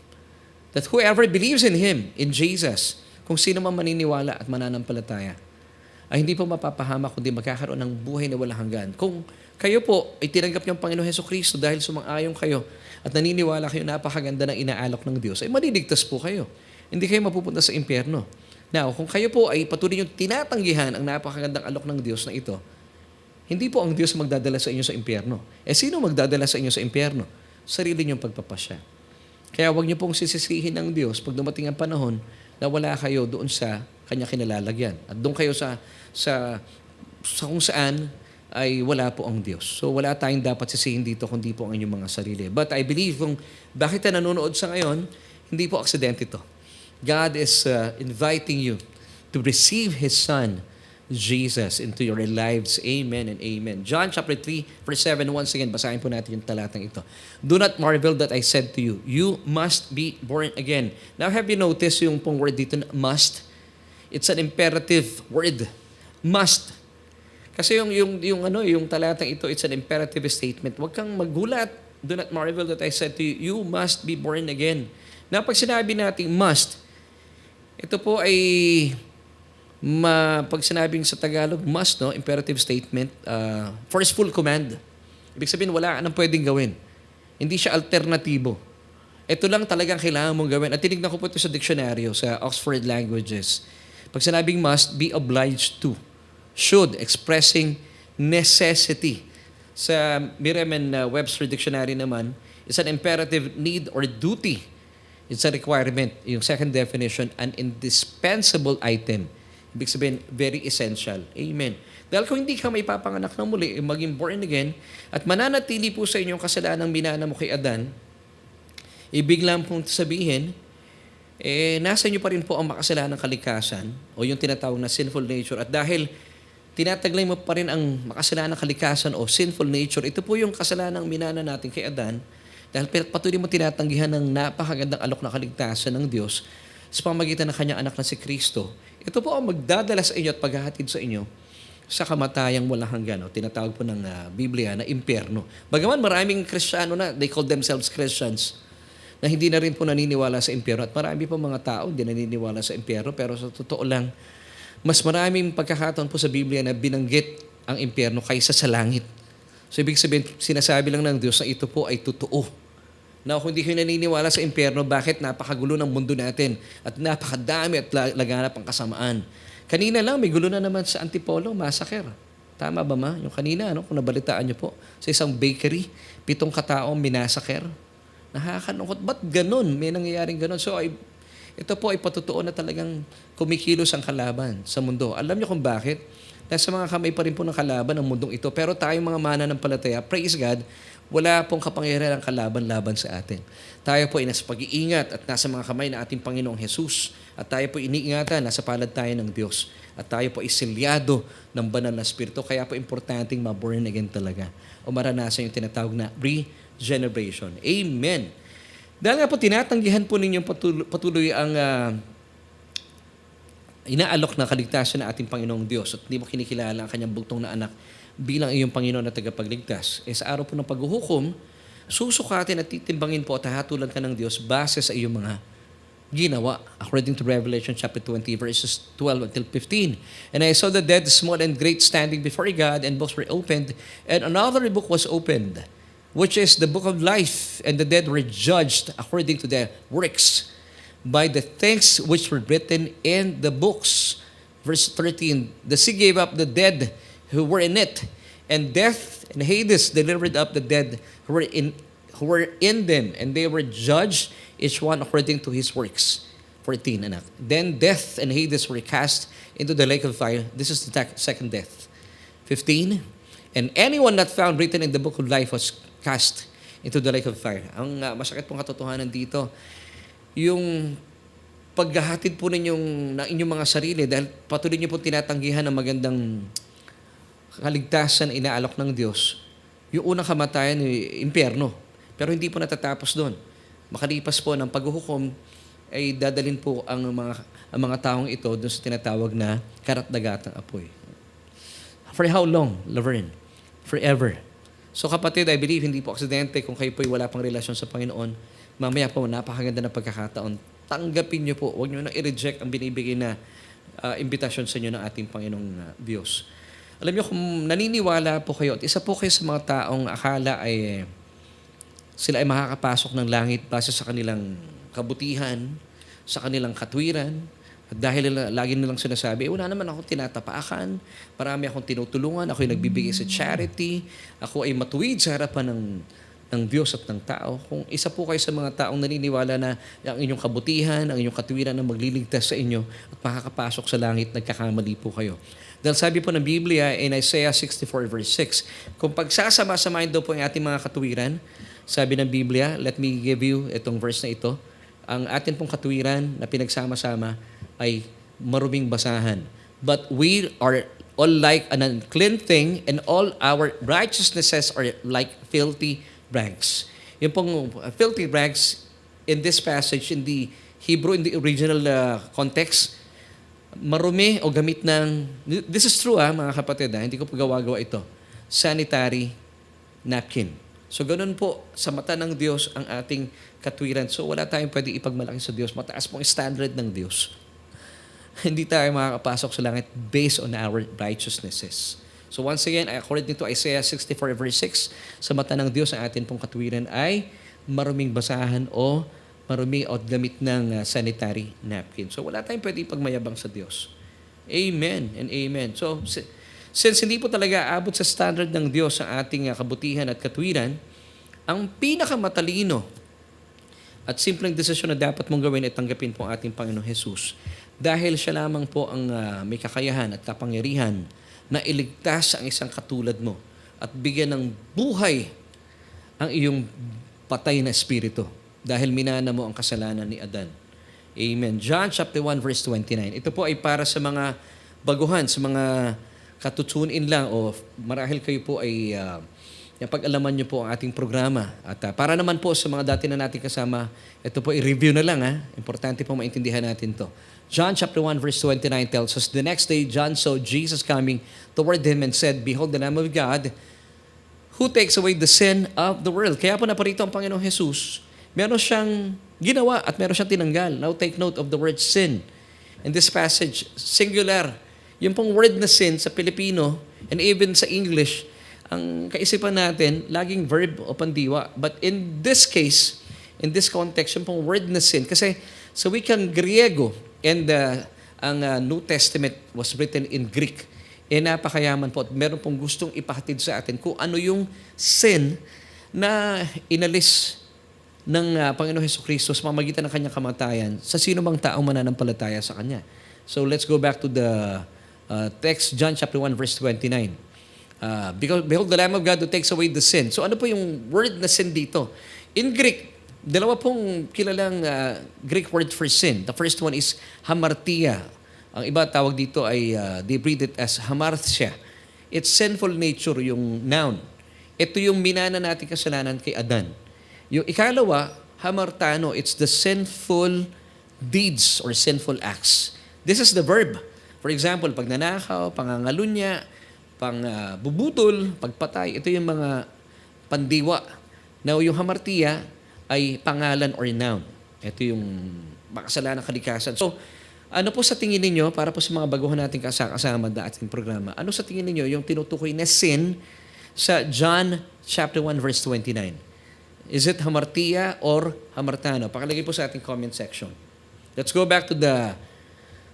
That whoever believes in Him, in Jesus, kung sino man maniniwala at mananampalataya, ay hindi po mapapahamak kundi magkakaroon ng buhay na walang hanggan. Kung kayo po ay tinanggap niyo ang Panginoon Hesukristo dahil sumang-ayon kayo at naniniwala kayo napakaganda ng inaalok ng Diyos, ay maliligtas po kayo. Hindi kayo mapupunta sa impyerno. Now, kung kayo po ay patuloy niyong tinatanggihan ang napakagandang alok ng Diyos na ito, hindi po ang Diyos magdadala sa inyo sa impyerno. Sino magdadala sa inyo sa impyerno? Sarili niyong pagpapasya. Kaya huwag niyo pong sisisihin ng Diyos pag dumating ang panahon na wala kayo doon sa Kanya kinalalagyan. At doon kayo sa kung saan ay wala po ang Diyos. So wala tayong dapat sisihin dito kundi po ang inyong mga sarili. But I believe kung bakit na nanonood sa ngayon, hindi po aksidente ito. God is inviting you to receive His Son, Jesus, into your lives. Amen and amen. John chapter 3, verse 7, once again, basahin po natin yung talatang ito. "Do not marvel that I said to you, you must be born again." Now, have you noticed yung pong word dito, must? It's an imperative word. Must. Kasi yung talatang ito, it's an imperative statement. Huwag kang magulat. Do not marvel that I said to you, you must be born again. Now, pag sinabi natin must, ito po ay pag sinabing sa Tagalog, must, no? Imperative statement, forceful command. Ibig sabihin, wala ka nang pwedeng gawin. Hindi siya alternatibo. Ito lang talagang kailangan mong gawin. At tinignan ko po ito sa diksyonaryo, sa Oxford Languages. Pag sinabing must, be obliged to. Should, expressing necessity. Sa Merriam-Webster Dictionary naman, it's an imperative need or duty. It's a requirement. Yung second definition, an indispensable item. Ibig sabihin, very essential. Amen. Dahil kung hindi ka may papanganak na muli, maging born again, at mananatili po sa inyong kasalanang minana mo kay Adan, ibig lang pong sabihin, nasa inyo pa rin po ang makasalanang kalikasan o yung tinatawag na sinful nature. At dahil tinataglay mo pa rin ang makasalanang kalikasan o sinful nature, ito po yung kasalanang minana natin kay Adan, dahil patuloy mo tinatanggihan ng napakagandang alok na kaligtasan ng Diyos sa pamagitan ng kanyang anak na si Kristo. Ito po ang magdadala sa inyo at paghahatid sa inyo sa kamatayang walang hanggan. O tinatawag po ng Biblia na impyerno. Bagaman maraming Kristiyano na, they call themselves Christians, na hindi na rin po naniniwala sa impyerno. At marami po mga tao hindi naniniwala sa impyerno. Pero sa totoo lang, mas maraming pagkakataon po sa Biblia na binanggit ang impyerno kaysa sa langit. So ibig sabihin, sinasabi lang ng Diyos na ito po ay totoo. Now, kung hindi kayo naniniwala sa impyerno, bakit napakagulo ng mundo natin at napakadami at laganap ang kasamaan? Kanina lang, may gulo na naman sa Antipolo Massacre. Tama ba ma? Yung kanina, kung nabalitaan niyo po, sa isang bakery, 7 kataong minasacre. Nakakalungkot. Ba't ganun? May nangyayaring ganun. So, ito po ay patutuo na talagang kumikilos ang kalaban sa mundo. Alam niyo kung bakit? Nasa mga kamay pa rin po ng kalaban ang mundong ito. Pero tayong mga mananampalataya, praise God, wala pong kapangyarihan ang kalaban-laban sa atin. Tayo po ay nasa pag-iingat at nasa mga kamay ng ating Panginoong Jesus. At tayo po iniingatan, nasa palad tayo ng Diyos. At tayo po isilyado ng banal na Espiritu. Kaya po importanteng ma-born again talaga. O maranasan yung tinatawag na regeneration. Amen. Dahil nga po tinatanggihan po ninyong patuloy ang inaalok na kaligtasan ng ating Panginoong Diyos at hindi mo kinikilala ang kanyang bugtong na anak bilang iyong Panginoon na tagapagligtas. Sa araw po ng paghuhukom, susukatin at titimbangin po at hahatulan ka ng Diyos base sa iyong mga ginawa. According to Revelation chapter 20, verses 12 until 15. And I saw the dead, small and great, standing before God, and books were opened, and another book was opened, which is the book of life, and the dead were judged according to their works by the things which were written in the books. Verse 13, the sea gave up the dead who were in it, and death and Hades delivered up the dead who were in them, and they were judged, each one according to his works. 14, anak. Then death and Hades were cast into the lake of fire. This is the second death. 15, and anyone not found written in the book of life was cast into the lake of fire. Ang masakit pong katotohanan dito, yung paghahatid po ng inyong mga sarili dahil patuloy niyo po tinatanggihan ng magandang kaligtasan inaalok ng Diyos, yung unang kamatayan ay impyerno. Pero hindi po natatapos doon. Makalipas po ng paghuhukom, ay dadalhin po ang mga taong ito doon sa tinatawag na karat-dagatang apoy. For how long, Laverne? Forever. So kapatid, I believe hindi po aksidente kung kayo po ay wala pang relasyon sa Panginoon. Mamaya po, napakaganda na pagkakataon. Tanggapin niyo po. Huwag niyo na i-reject ang binibigay na imbitasyon sa inyo ng ating Panginoong Diyos. Alam niyo, kung naniniwala po kayo, at isa po kayo sa mga taong akala ay sila ay makakapasok ng langit base sa kanilang kabutihan, sa kanilang katwiran, at dahil lagi nilang sinasabi, wala naman akong tinatapakan, marami akong tinutulungan, ako ay nagbibigay sa charity, ako ay matuwid sa harapan ng Diyos at ng tao. Kung isa po kayo sa mga taong naniniwala na ang inyong kabutihan, ang inyong katwiran na magliligtas sa inyo at makakapasok sa langit, nagkakamali po kayo. Dahil sabi po ng Biblia in Isaiah 64 verse 6, kung pagsasama-samahin daw po ang ating mga katwiran, sabi ng Biblia, let me give you itong verse na ito, ang atin pong katwiran na pinagsama-sama ay maruming basahan. But we are all like an unclean thing, and all our righteousnesses are like filthy rags. Yung pong filthy rags in this passage, in the Hebrew, in the original context, marumi o gamit ng, this is true mga kapatid, hindi ko pagawa-gawa ito, sanitary napkin. So ganun po, sa mata ng Diyos ang ating katwiran. So wala tayong pwede ipagmalaki sa Diyos. Mataas pong standard ng Diyos. Hindi tayo makakapasok sa langit based on our righteousnesses. So once again, according to Isaiah 64 verse 6, sa mata ng Diyos ang atin pong katwiran ay maruming basahan o marumi o gamit ng sanitary napkin. So wala tayong pwede ipagmayabang sa Diyos. Amen and amen. So since hindi po talaga aabot sa standard ng Diyos ang ating kabutihan at katwiran, ang pinakamatalino at simpleng desisyon na dapat mong gawin ay tanggapin po ang ating Panginoong Jesus. Dahil siya lamang po ang may kakayahan at kapangyarihan na iligtas ang isang katulad mo at bigyan ng buhay ang iyong patay na espiritu dahil minana mo ang kasalanan ni Adan. Amen. John chapter 1 verse 29. Ito po ay para sa mga baguhan, sa mga katutunin lang o marahil kayo po ay pag-alaman niyo po ang ating programa. At para naman po sa mga dati na natin kasama, ito po i-review na lang. Importante po maintindihan natin to. John chapter 1 verse 29 tells us, the next day John saw Jesus coming toward him and said, behold the Lamb of God who takes away the sin of the world. Kaya po naparito ang Panginoong Jesus. Meron siyang ginawa at meron siyang tinanggal. Now take note of the word sin. In this passage, singular. Yung pong word na sin sa Pilipino and even sa English, ang kaisipan natin, laging verb o pandiwa. But in this case, in this context, yung pong word na sin, kasi sa wikang Griego, and ang New Testament was written in Greek, napakayaman po at meron pong gustong ipahatid sa atin kung ano yung sin na inalis ng Panginoon Jesucristo sa pamamagitan ng kanyang kamatayan sa sino mang taong mananampalataya sa kanya. So let's go back to the Text John chapter 1 verse 29. Because behold the Lamb of God who takes away the sin. So ano po yung word na sin dito? In Greek, dalawa pong kilalang Greek word for sin. The first one is hamartia. Ang iba tawag dito ay they breed it as hamartia. It's sinful nature, yung noun. Ito yung minana natin kasalanan kay Adan. Yung ikalawa, hamartano, it's the sinful deeds or sinful acts. This is the verb. For example, pag nanakaw, pangangalunya, bubutol, pagpatay, ito yung mga pandiwa. Now, yung hamartia ay pangalan or noun. Ito yung makasalanan kalikasan. So, ano po sa tingin ninyo, para po sa mga baguhan nating kasama na ating programa, ano sa tingin ninyo yung tinutukoy na sin sa John chapter 1 verse 29? Is it hamartia or hamartano? Pakilagay po sa ating comment section. Let's go back to the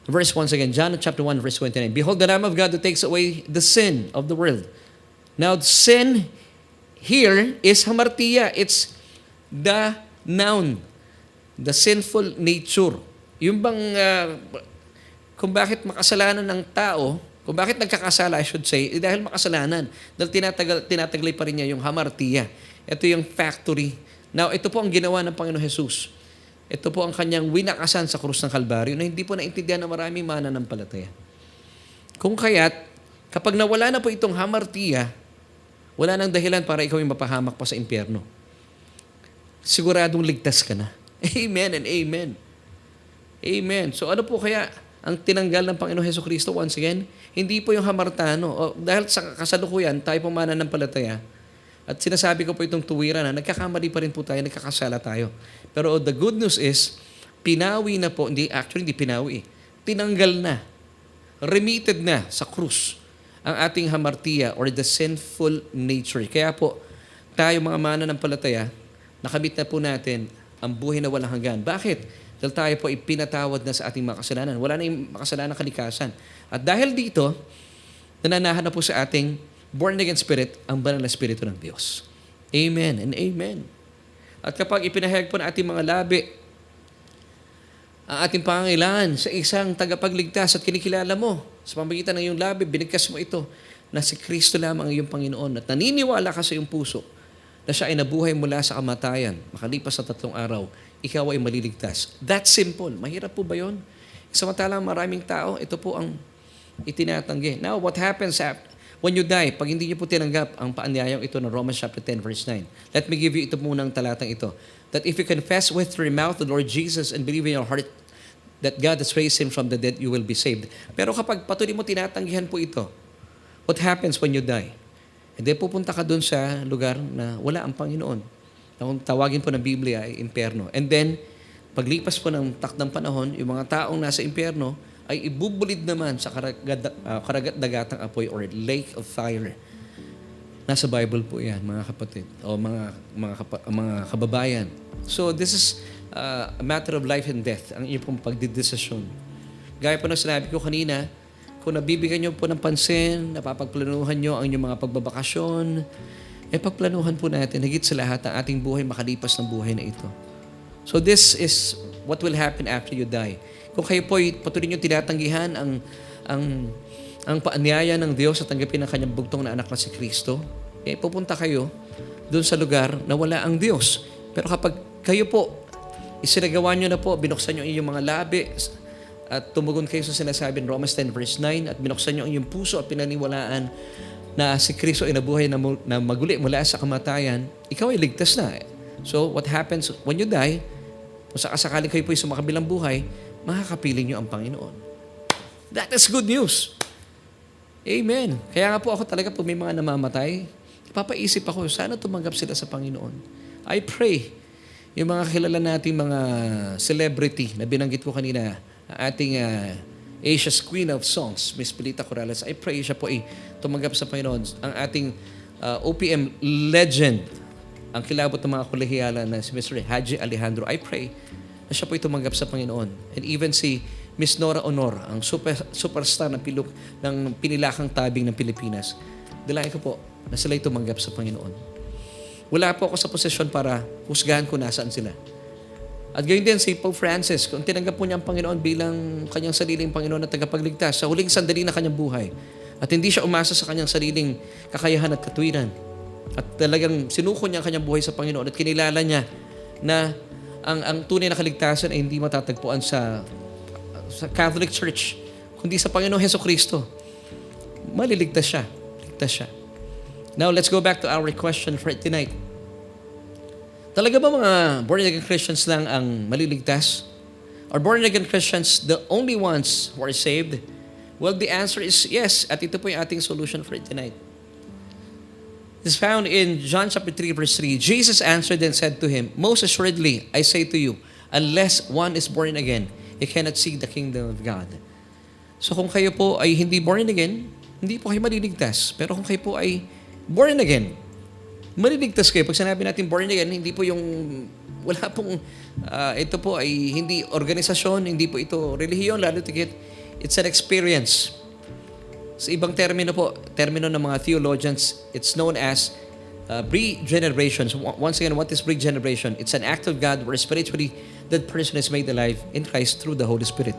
verse once again. John chapter 1 verse 29. Behold the Lamb of God who takes away the sin of the world. Now, sin here is hamartia. It's the noun. The sinful nature. Yung bang, kung bakit makasalanan ng tao, kung bakit nagkakasala, I should say, dahil makasalanan. Dahil tinataglay pa rin niya yung hamartia. Ito yung factory. Now, ito po ang ginawa ng Panginoon Jesus. Ito po ang kanyang winakasan sa krus ng Kalbaryo na hindi po naintindihan ng maraming mananampalataya. Kung kaya't, kapag nawala na po itong hamartia, wala nang dahilan para ikaw yung mapahamak pa sa impyerno. Siguradong ligtas ka na. Amen and amen. Amen. So ano po kaya ang tinanggal ng Panginoon Hesukristo once again? Hindi po yung hamartano. Dahil sa kasalukuyan, tayo pong mananampalataya. At sinasabi ko po itong tuwiran na nagkakamali pa rin po tayo, nagkakasala tayo. Pero the good news is, pinawi na po, hindi pinawi, tinanggal na, remitted na sa krus ang ating hamartia or the sinful nature. Kaya po, tayo mga mananampalataya, nakamit na po natin ang buhay na walang hanggan. Bakit? Dahil tayo po ipinatawad na sa ating mga kasalanan. Wala na yung makasalanan kalikasan. At dahil dito, nananahan na po sa ating born-again spirit, ang banal na spirito ng Diyos. Amen and amen. At kapag ipinahayag po ng ating mga labi, ang ating pangangailangan sa isang tagapagligtas at kinikilala mo, sa pamagitan ng iyong labi, binigkas mo ito, na si Kristo lamang ang iyong Panginoon, at naniniwala ka sa iyong puso, na siya ay nabuhay mula sa kamatayan, makalipas na 3 araw, ikaw ay maliligtas. That's simple. Mahirap po ba yun? Samantalang maraming tao, ito po ang itinatanggi. Now, what happens when you die? Pag hindi niyo po tinanggap ang paanyayang ito ng Romans chapter 10 verse 9. Let me give you ito munang talatang ito. That if you confess with your mouth the Lord Jesus and believe in your heart that God has raised Him from the dead, you will be saved. Pero kapag patuloy mo tinatanggihan po ito, what happens when you die? Hindi pupunta ka dun sa lugar na wala ang Panginoon. Kung tawagin po ng Biblia ay impyerno. And then, paglipas po ng takdang panahon, yung mga taong nasa impyerno ay ibubulid naman sa karagat-dagatang apoy or lake of fire. Nasa Bible po yan, mga kapatid, o mga kababayan. So, this is a matter of life and death, ang inyong pong pagdidesisyon. Gaya po na sinabi ko kanina, kung nabibigyan nyo po ng pansin, napapagplanuhan nyo ang inyong mga pagbabakasyon, pagplanuhan po natin, higit sa lahat, ang ating buhay makalipas ng buhay na ito. So this is what will happen after you die. Kung kayo po patuloy nyo tinatanggihan ang paanyaya ng Diyos at tanggapin ang kanyang bugtong na anak na si Kristo, pupunta kayo doon sa lugar na wala ang Diyos. Pero kapag kayo po, isinagawa nyo na po, binuksan nyo inyong mga labi, at tumugon kayo sa sinasabi in Romans 10 verse 9, at binuksan nyo ang inyong puso at pinaniwalaan na si Kristo ay nabuhay na maguli mula sa kamatayan, ikaw ay ligtas na. So, what happens when you die, kung sakasakali kayo po sa makabilang buhay, makakapiling nyo ang Panginoon. That is good news. Amen. Kaya nga po ako talaga pag may mga namamatay, papaisip ako, sana tumanggap sila sa Panginoon. I pray, yung mga kilala nating mga celebrity na binanggit ko kanina, ating Asia's Queen of Songs, Miss Pilita Corrales, I pray siya po tumanggap sa Panginoon. Ang ating OPM legend, ang kilabot ng mga kolehiyala na si Mr. Haji Alejandro, I pray na siya po tumanggap sa Panginoon. And even si Miss Nora Honor, ang superstar ng pinilakang tabing ng Pilipinas, dalayan ko po na sila tumanggap sa Panginoon. Wala po ako sa posisyon para husgahan kung nasaan sila. At gayon din si Pope Francis, kung tinanggap po niya ang Panginoon bilang kanyang sariling Panginoon at tagapagligtas sa huling sandali na kanyang buhay, at hindi siya umasa sa kanyang sariling kakayahan at katwiran, at talagang sinuko niya ang kanyang buhay sa Panginoon at kinilala niya na ang tunay na kaligtasan ay hindi matatagpuan sa Catholic Church, kundi sa Panginoong Hesukristo, maliligtas siya. Ligtas siya. Now, let's go back to our question for tonight. Talaga ba mga born-again Christians lang ang maliligtas? Are born-again Christians the only ones who are saved? Well, the answer is yes. At ito po yung ating solution for tonight. It's found in John chapter 3, verse 3. Jesus answered and said to him, "Most assuredly, I say to you, unless one is born again, he cannot see the kingdom of God." So kung kayo po ay hindi born again, hindi po kayo maliligtas. Pero kung kayo po ay born again, maliligtas kayo. Pag sinabi natin born again, hindi po yung, wala pong, ito po ay hindi organisasyon, hindi po ito relihiyon, lalo tigit, it's an experience. Sa ibang termino ng mga theologians, it's known as regeneration. So once again, what is regeneration? It's an act of God where spiritually that person is made alive in Christ through the Holy Spirit.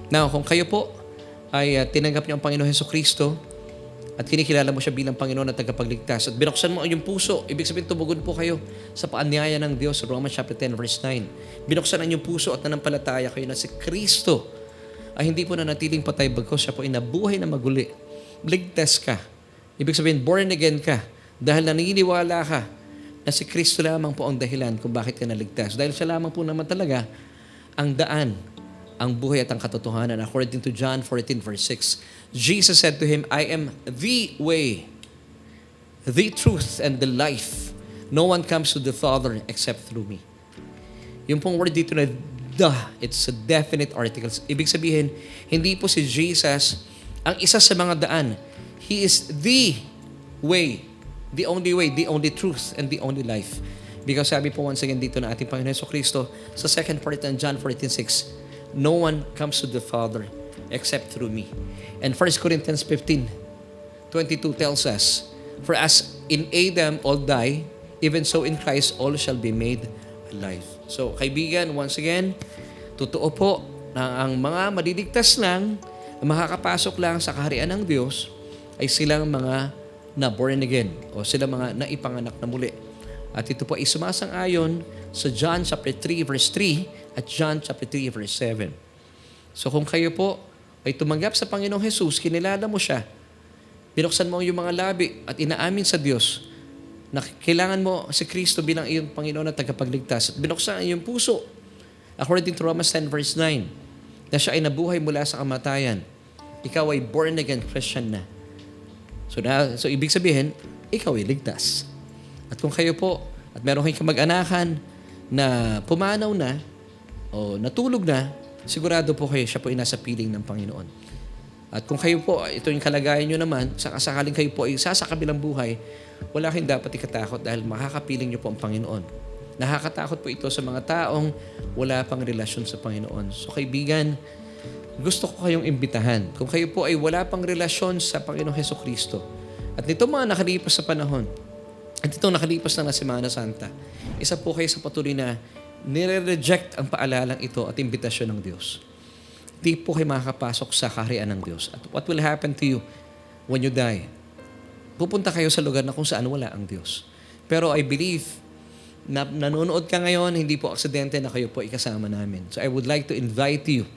Now, kung kayo po ay tinanggap niyo ang Panginoon Hesukristo, at kinikilala mo siya bilang Panginoon at tagapagligtas, at binuksan mo ang iyong puso, ibig sabihin tumugon po kayo sa paanyaya ng Diyos, Romans chapter 10, verse 9. Binuksan ang iyong puso at nanampalataya kayo na si Kristo ay hindi po nanatiling patay, bagkus siya po ay nabuhay na maguli. Ligtas ka. Ibig sabihin, born again ka dahil naniniwala ka na si Kristo lamang po ang dahilan kung bakit ka naligtas. Dahil siya lamang po naman talaga ang daan, ang buhay at ang katotohanan. According to John 14, verse 6. Jesus said to him, "I am the way, the truth, and the life. No one comes to the Father except through me." Yung pong word dito na the, it's a definite article. Ibig sabihin, hindi po si Jesus ang isa sa mga daan. He is the way, the only truth, and the only life. Because sabi po once again dito na ating Panginoon Jesucristo sa second part ng John 14:6, no one comes to the Father except through me. And 1 Corinthians 15:22 tells us, "For as in Adam all die, even so in Christ all shall be made alive." So, kaibigan, once again, totoo po na ang mga maliligtas lang, makakapasok lang sa kaharian ng Diyos, ay silang mga na born again o silang mga naipanganak na muli. At ito po ay sumasang-ayon sa John chapter 3 verse 3 at John chapter 3 verse 7. So kung kayo po ay tumanggap sa Panginoong Jesus, kinilala mo siya, binuksan mo yung mga labi at inaamin sa Diyos na kailangan mo si Kristo bilang iyong Panginoon at tagapagligtas, at binuksan ang iyong puso, according to Romans 10 verse 9, na siya ay nabuhay mula sa kamatayan, ikaw ay born again Christian na. So ibig sabihin, ikaw ay ligtas. At kung kayo po, at meron kayong kamag-anakan na pumanaw na, o natulog na, sigurado po kayo, siya po ay nasa piling ng Panginoon. At kung kayo po, ito yung kalagayan nyo naman, sakaling kayo po ay sasakabilang buhay, wala kayong dapat ikatakot dahil makakapiling nyo po ang Panginoon. Nakakatakot po ito sa mga taong wala pang relasyon sa Panginoon. So kaibigan, gusto ko kayong imbitahan. Kung kayo po ay wala pang relasyon sa Panginoong Hesukristo, at nito mga nakalipas sa panahon, at itong nakalipas na Semana Santa, isa po kayo sa patuloy na nire-reject ang paalalang ito at imbitasyon ng Diyos. Di po kayo makakapasok sa kaharian ng Diyos. At what will happen to you when you die? Pupunta kayo sa lugar na kung saan wala ang Diyos. Pero I believe na nanonood ka ngayon, hindi po aksidente na kayo po ikasama namin. So I would like to invite you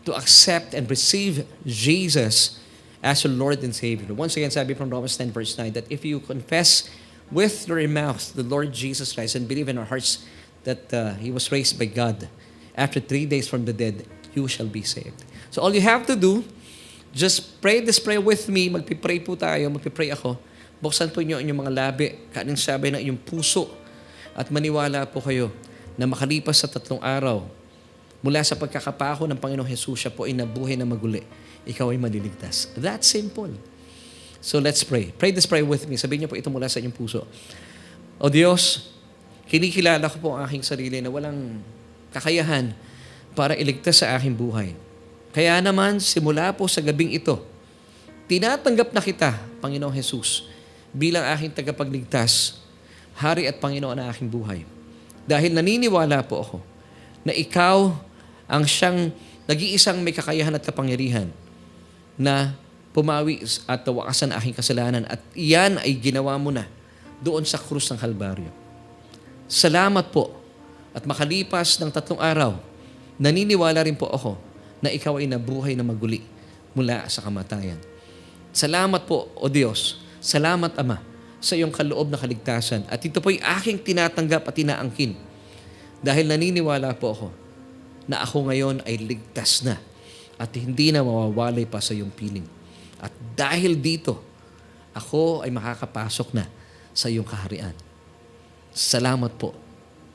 to accept and receive Jesus as your Lord and Savior. Once again, sabi from Romans 10 verse 9, that if you confess with your mouth the Lord Jesus Christ and believe in our hearts that He was raised by God after 3 days from the dead, you shall be saved. So all you have to do, just pray this prayer with me. Magpipray po tayo, magpipray ako. Buksan po inyo inyong mga labi, kaning sabi ng inyong puso, at maniwala po kayo na makalipas sa 3 araw, mula sa pagkakapako ng Panginoong Jesus, siya po ay nabuhay na maguli. Ikaw ay maliligtas. That's simple. So let's pray. Pray this prayer with me. Sabihin niyo po ito mula sa inyong puso. O Diyos, kinikilala ko po ang aking sarili na walang kakayahan para iligtas sa aking buhay. Kaya naman, simula po sa gabing ito, tinatanggap na kita, Panginoong Jesus, bilang aking tagapagligtas, Hari at Panginoon ng aking buhay. Dahil naniniwala po ako na ikaw ang siyang nag-iisang may kakayahan at kapangyarihan na pumawi at wakasan ang aking kasalanan at iyan ay ginawa mo na doon sa krus ng Kalbaryo. Salamat po at makalipas ng 3 araw, naniniwala rin po ako na ikaw ay nabuhay na maguli mula sa kamatayan. Salamat po, O Diyos. Salamat, Ama, sa iyong kaloob na kaligtasan. At ito po'y aking tinatanggap at tinaangkin dahil naniniwala po ako na ako ngayon ay ligtas na at hindi na mawawalay pa sa iyong piling. At dahil dito, ako ay makakapasok na sa iyong kaharian. Salamat po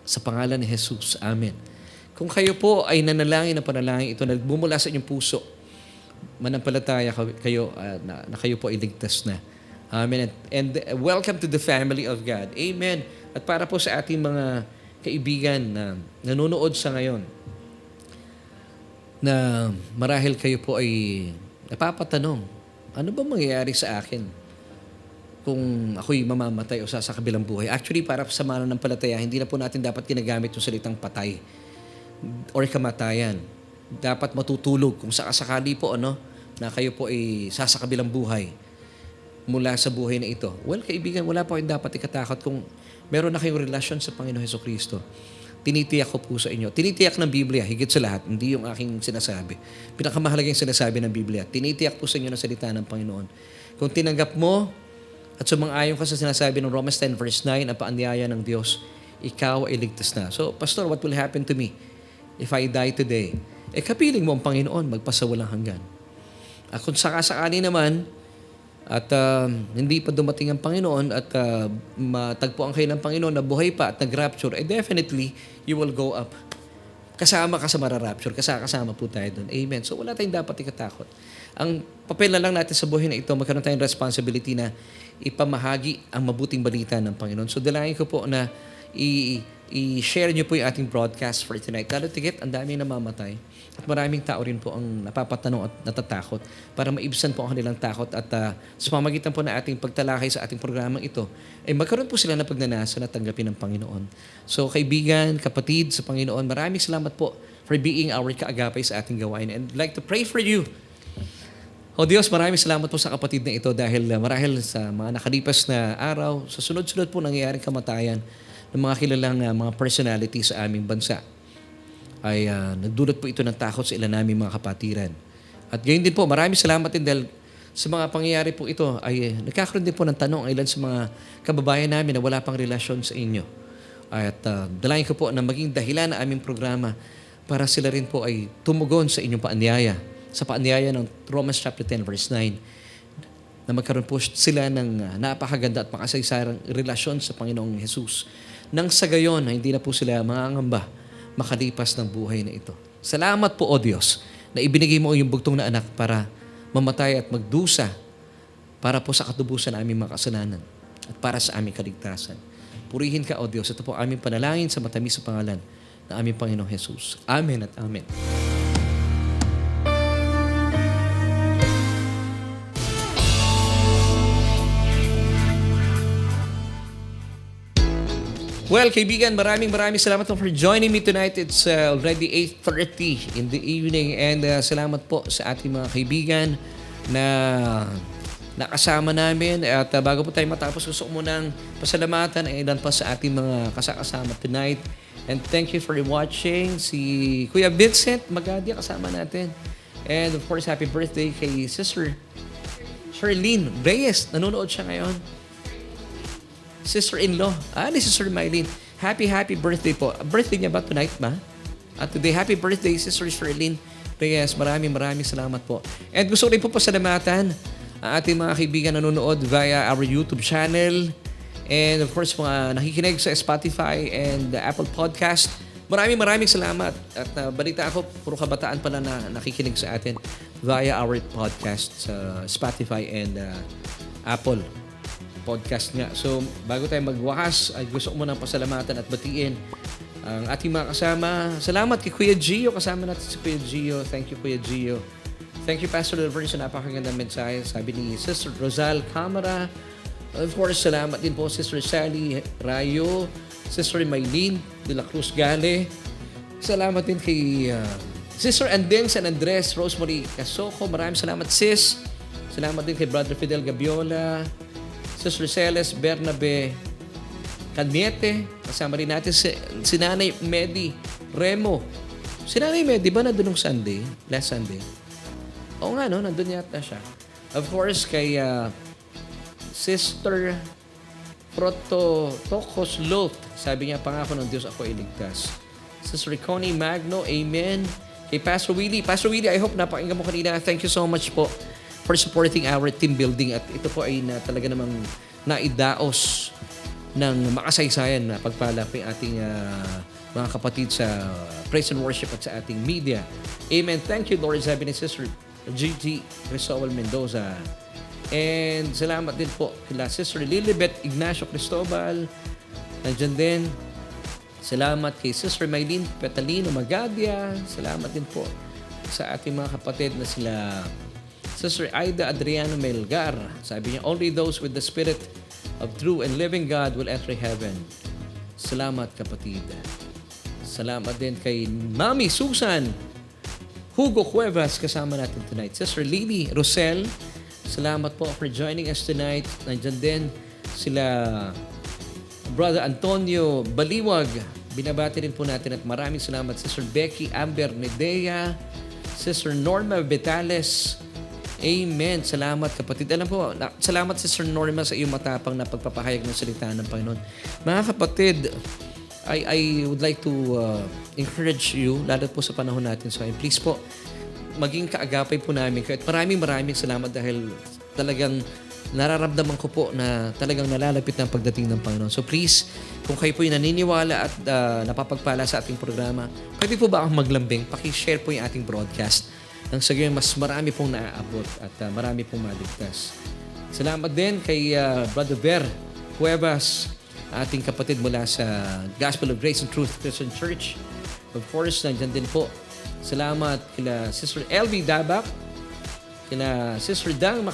sa pangalan ni Jesus. Amen. Kung kayo po ay nanalangin ng panalangin ito, nagmumula sa inyong puso, manampalataya kayo na kayo po ay ligtas na. Amen. And welcome to the family of God. Amen. At para po sa ating mga kaibigan na nanonood sa ngayon, na marahil kayo po ay napapatanong, ano ba mangyayari sa akin kung ako'y mamamatay o sa kabilang buhay? Actually, para sa mananampalataya, hindi na po natin dapat ginagamit yung salitang patay or kamatayan. Dapat matutulog kung sakasakali po na kayo po ay sasakabilang buhay mula sa buhay na ito. Well, kaibigan, wala po kayong dapat ikatakot kung meron na kayong relasyon sa Panginoon Hesukristo. Tinitiyak ko po sa inyo. Tinitiyak ng Biblia, higit sa lahat, hindi yung aking sinasabi. Pinakamahalaga yung sinasabi ng Biblia. Tinitiyak po sa inyo ng salita ng Panginoon. Kung tinanggap mo at sumang-ayon ka sa sinasabi ng Romans 10 verse 9, ang paanyaya ng Diyos, ikaw ay ligtas na. So, Pastor, what will happen to me if I die today? Kapiling mo ang Panginoon, magpasawalang hanggan. At kung sakasakali naman, at hindi pa dumating ang Panginoon at matagpuan kayo ng Panginoon na buhay pa at nag-rapture, definitely, you will go up. Kasama ka sa mararapture. Kasama po tayo doon. Amen. So wala tayong dapat ikatakot. Ang papel na lang natin sa buhay na ito, magkaroon tayong responsibility na ipamahagi ang mabuting balita ng Panginoon. So dalangin ko po na i-share niyo po yung ating broadcast for tonight. Lalo tigit, ang daming namamatay. At maraming tao rin po ang napapatanong at natatakot para maibsan po ang kanilang takot at sa pamamagitan po na ating pagtalakay sa ating programang ito, magkaroon po sila ng pagnanasa na tanggapin ng Panginoon. So kaibigan, kapatid sa Panginoon, maraming salamat po for being our kaagapay sa ating gawain. And I'd like to pray for you. O Diyos, maraming salamat po sa kapatid na ito dahil marahil sa mga nakalipas na araw, sa sunod-sunod po nangyayaring kamatayan ng mga kilalang mga personality sa aming bansa ay nagdulot po ito ng takot sa ilan naming mga kapatiran. At gayon din po, maraming salamat din dahil sa mga pangyayari po ito ay nagkakaroon din po ng tanong ang ilan sa mga kababayan namin na wala pang relasyon sa inyo. At dalayan ko po na maging dahilan na aming programa para sila rin po ay tumugon sa inyong paanyaya. Sa paanyaya ng Romans chapter 10 verse 9 na magkaroon po sila ng napakaganda at makasaysarang relasyon sa Panginoong Jesus. Nang sa gayon, hindi na po sila mangangamba makalipas ng buhay na ito. Salamat po, O Diyos, na ibinigay mo yung bugtong na anak para mamatay at magdusa para po sa katubusan ng aming mga kasalanan at para sa aming kaligtasan. Purihin ka, O Diyos. Ito po aming panalangin sa matamis sa pangalan ng aming Panginoong Jesus. Amen at amen. Well, kaibigan, maraming salamat po for joining me tonight. It's already 8:30 in the evening and salamat po sa ating mga kaibigan na nakasama namin. At bago po tayo matapos, gusto ko munang pasalamatan ang ilan pa sa ating mga kasama tonight. And thank you for watching. Si Kuya Vincent Magadia kasama natin. And of course, happy birthday kay Sister Sherlyn Reyes. Nanonood siya ngayon. Sister-in-law. Ni Sister Mylene. Happy birthday po. Birthday niya ba tonight ba? At today, happy birthday, Sister Sherlyn Reyes. Maraming salamat po. And gusto ko rin po pasalamatan ang ating mga kaibigan nanonood via our YouTube channel. And of course, mga nakikinig sa Spotify and Apple Podcast. Maraming salamat. At balita ako, puro kabataan pala na nakikinig sa atin via our podcast sa Spotify and Apple Podcast nga. So, bago tayo magwakas, ay gusto ko munang pasalamatan at batiin ang ating mga kasama. Salamat kay Kuya Gio. Kasama natin si Kuya Gio. Thank you, Kuya Gio. Thank you, Pastor Delverne, sa napakagandang mensahe. Sabi ni Sister Rosal Camara. Of course, salamat din po Sister Sally Rayo, Sister Mylene de la Cruz Gale, Salamat din kay Sister Andeng San Andres, Rosemary Casoko. Maraming salamat, sis. Salamat din kay Brother Fidel Gabiola, Sister Celes Bernabe Caniete. Kasama rin natin si Nanay Medi Remo. Si Nanay Medi ba nandun nung Sunday? Last Sunday? Oo nga, no? Nandun yata siya. Of course, kay Sister Prototokos Lot. Sabi niya, pangako ng Diyos ako iligtas. Sister Connie Magno, amen. Kay Pastor Willie. Pastor Willie, I hope napakinggan mo kanina. Thank you so much po for supporting our team building. At ito po ay talaga namang naidaos ng makasaysayan na pagpalaki ating mga kapatid sa praise and worship at sa ating media. Amen. Thank you, Lord. Sabi ni Sister GT Cristobal Mendoza. And salamat din po kila Sister Lilibet Ignacio Cristobal. Nandiyan din. Salamat kay Sister Maylene Petalino Magadia. Salamat din po sa ating mga kapatid na sila Sister Aida Adriano Melgar. Sabi niya, only those with the spirit of true and living God will enter heaven. Salamat, kapatid. Salamat din kay Mami Susan Hugo Cuevas, kasama natin tonight. Sister Lily Rosel, salamat po for joining us tonight. Nandiyan din sila Brother Antonio Baliwag. Binabati rin po natin at maraming salamat. Sister Becky Amber Medea, Sister Norma Betales. Amen. Salamat, kapatid. Alam po, salamat Sister Norma sa iyong matapang na pagpapahayag ng salita ng Panginoon. Mga kapatid, I would like to encourage you, lalo po sa panahon natin sa please po, maging kaagapay po namin. Kahit maraming salamat dahil talagang nararamdaman ko po na talagang nalalapit ng pagdating ng Panginoon. So please, kung kayo po yung naniniwala at napapagpala sa ating programa, pwede po ba akong maglambing? Pakishare po yung ating broadcast nang sa gayon mas marami pong naaabot at marami pong maligtas. Salamat din kay Brother Ver Cuevas, ating kapatid mula sa Gospel of Grace and Truth Christian Church. Of course, nandyan din po. Salamat kila Sister LV Dabak, kila Sister Dang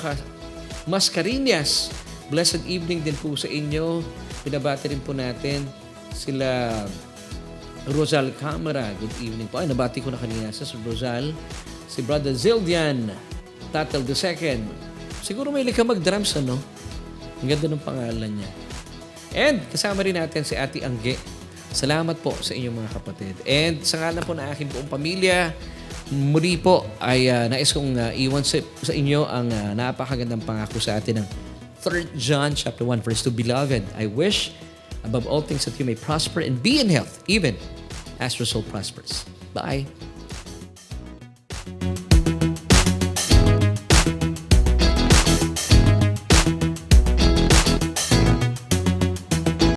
Mascarinas. Blessed evening din po sa inyo. Pinabati rin po natin sila Rosal Camara. Good evening po. Ay, nabati ko na kanina. Sister Rosal. Si Brother Zildian Tatal II. Siguro may ka mag-drums, ano? Ang ganda ng pangalan niya. And kasama rin natin si Ate Angge. Salamat po sa inyong mga kapatid. And sa ngalan po na aking buong pamilya, muli po ay nais kong iwan sa inyo ang napakagandang pangako sa atin ng 3 John chapter 1 verse 2. Beloved, I wish above all things that you may prosper and be in health, even as your soul prospers. Bye.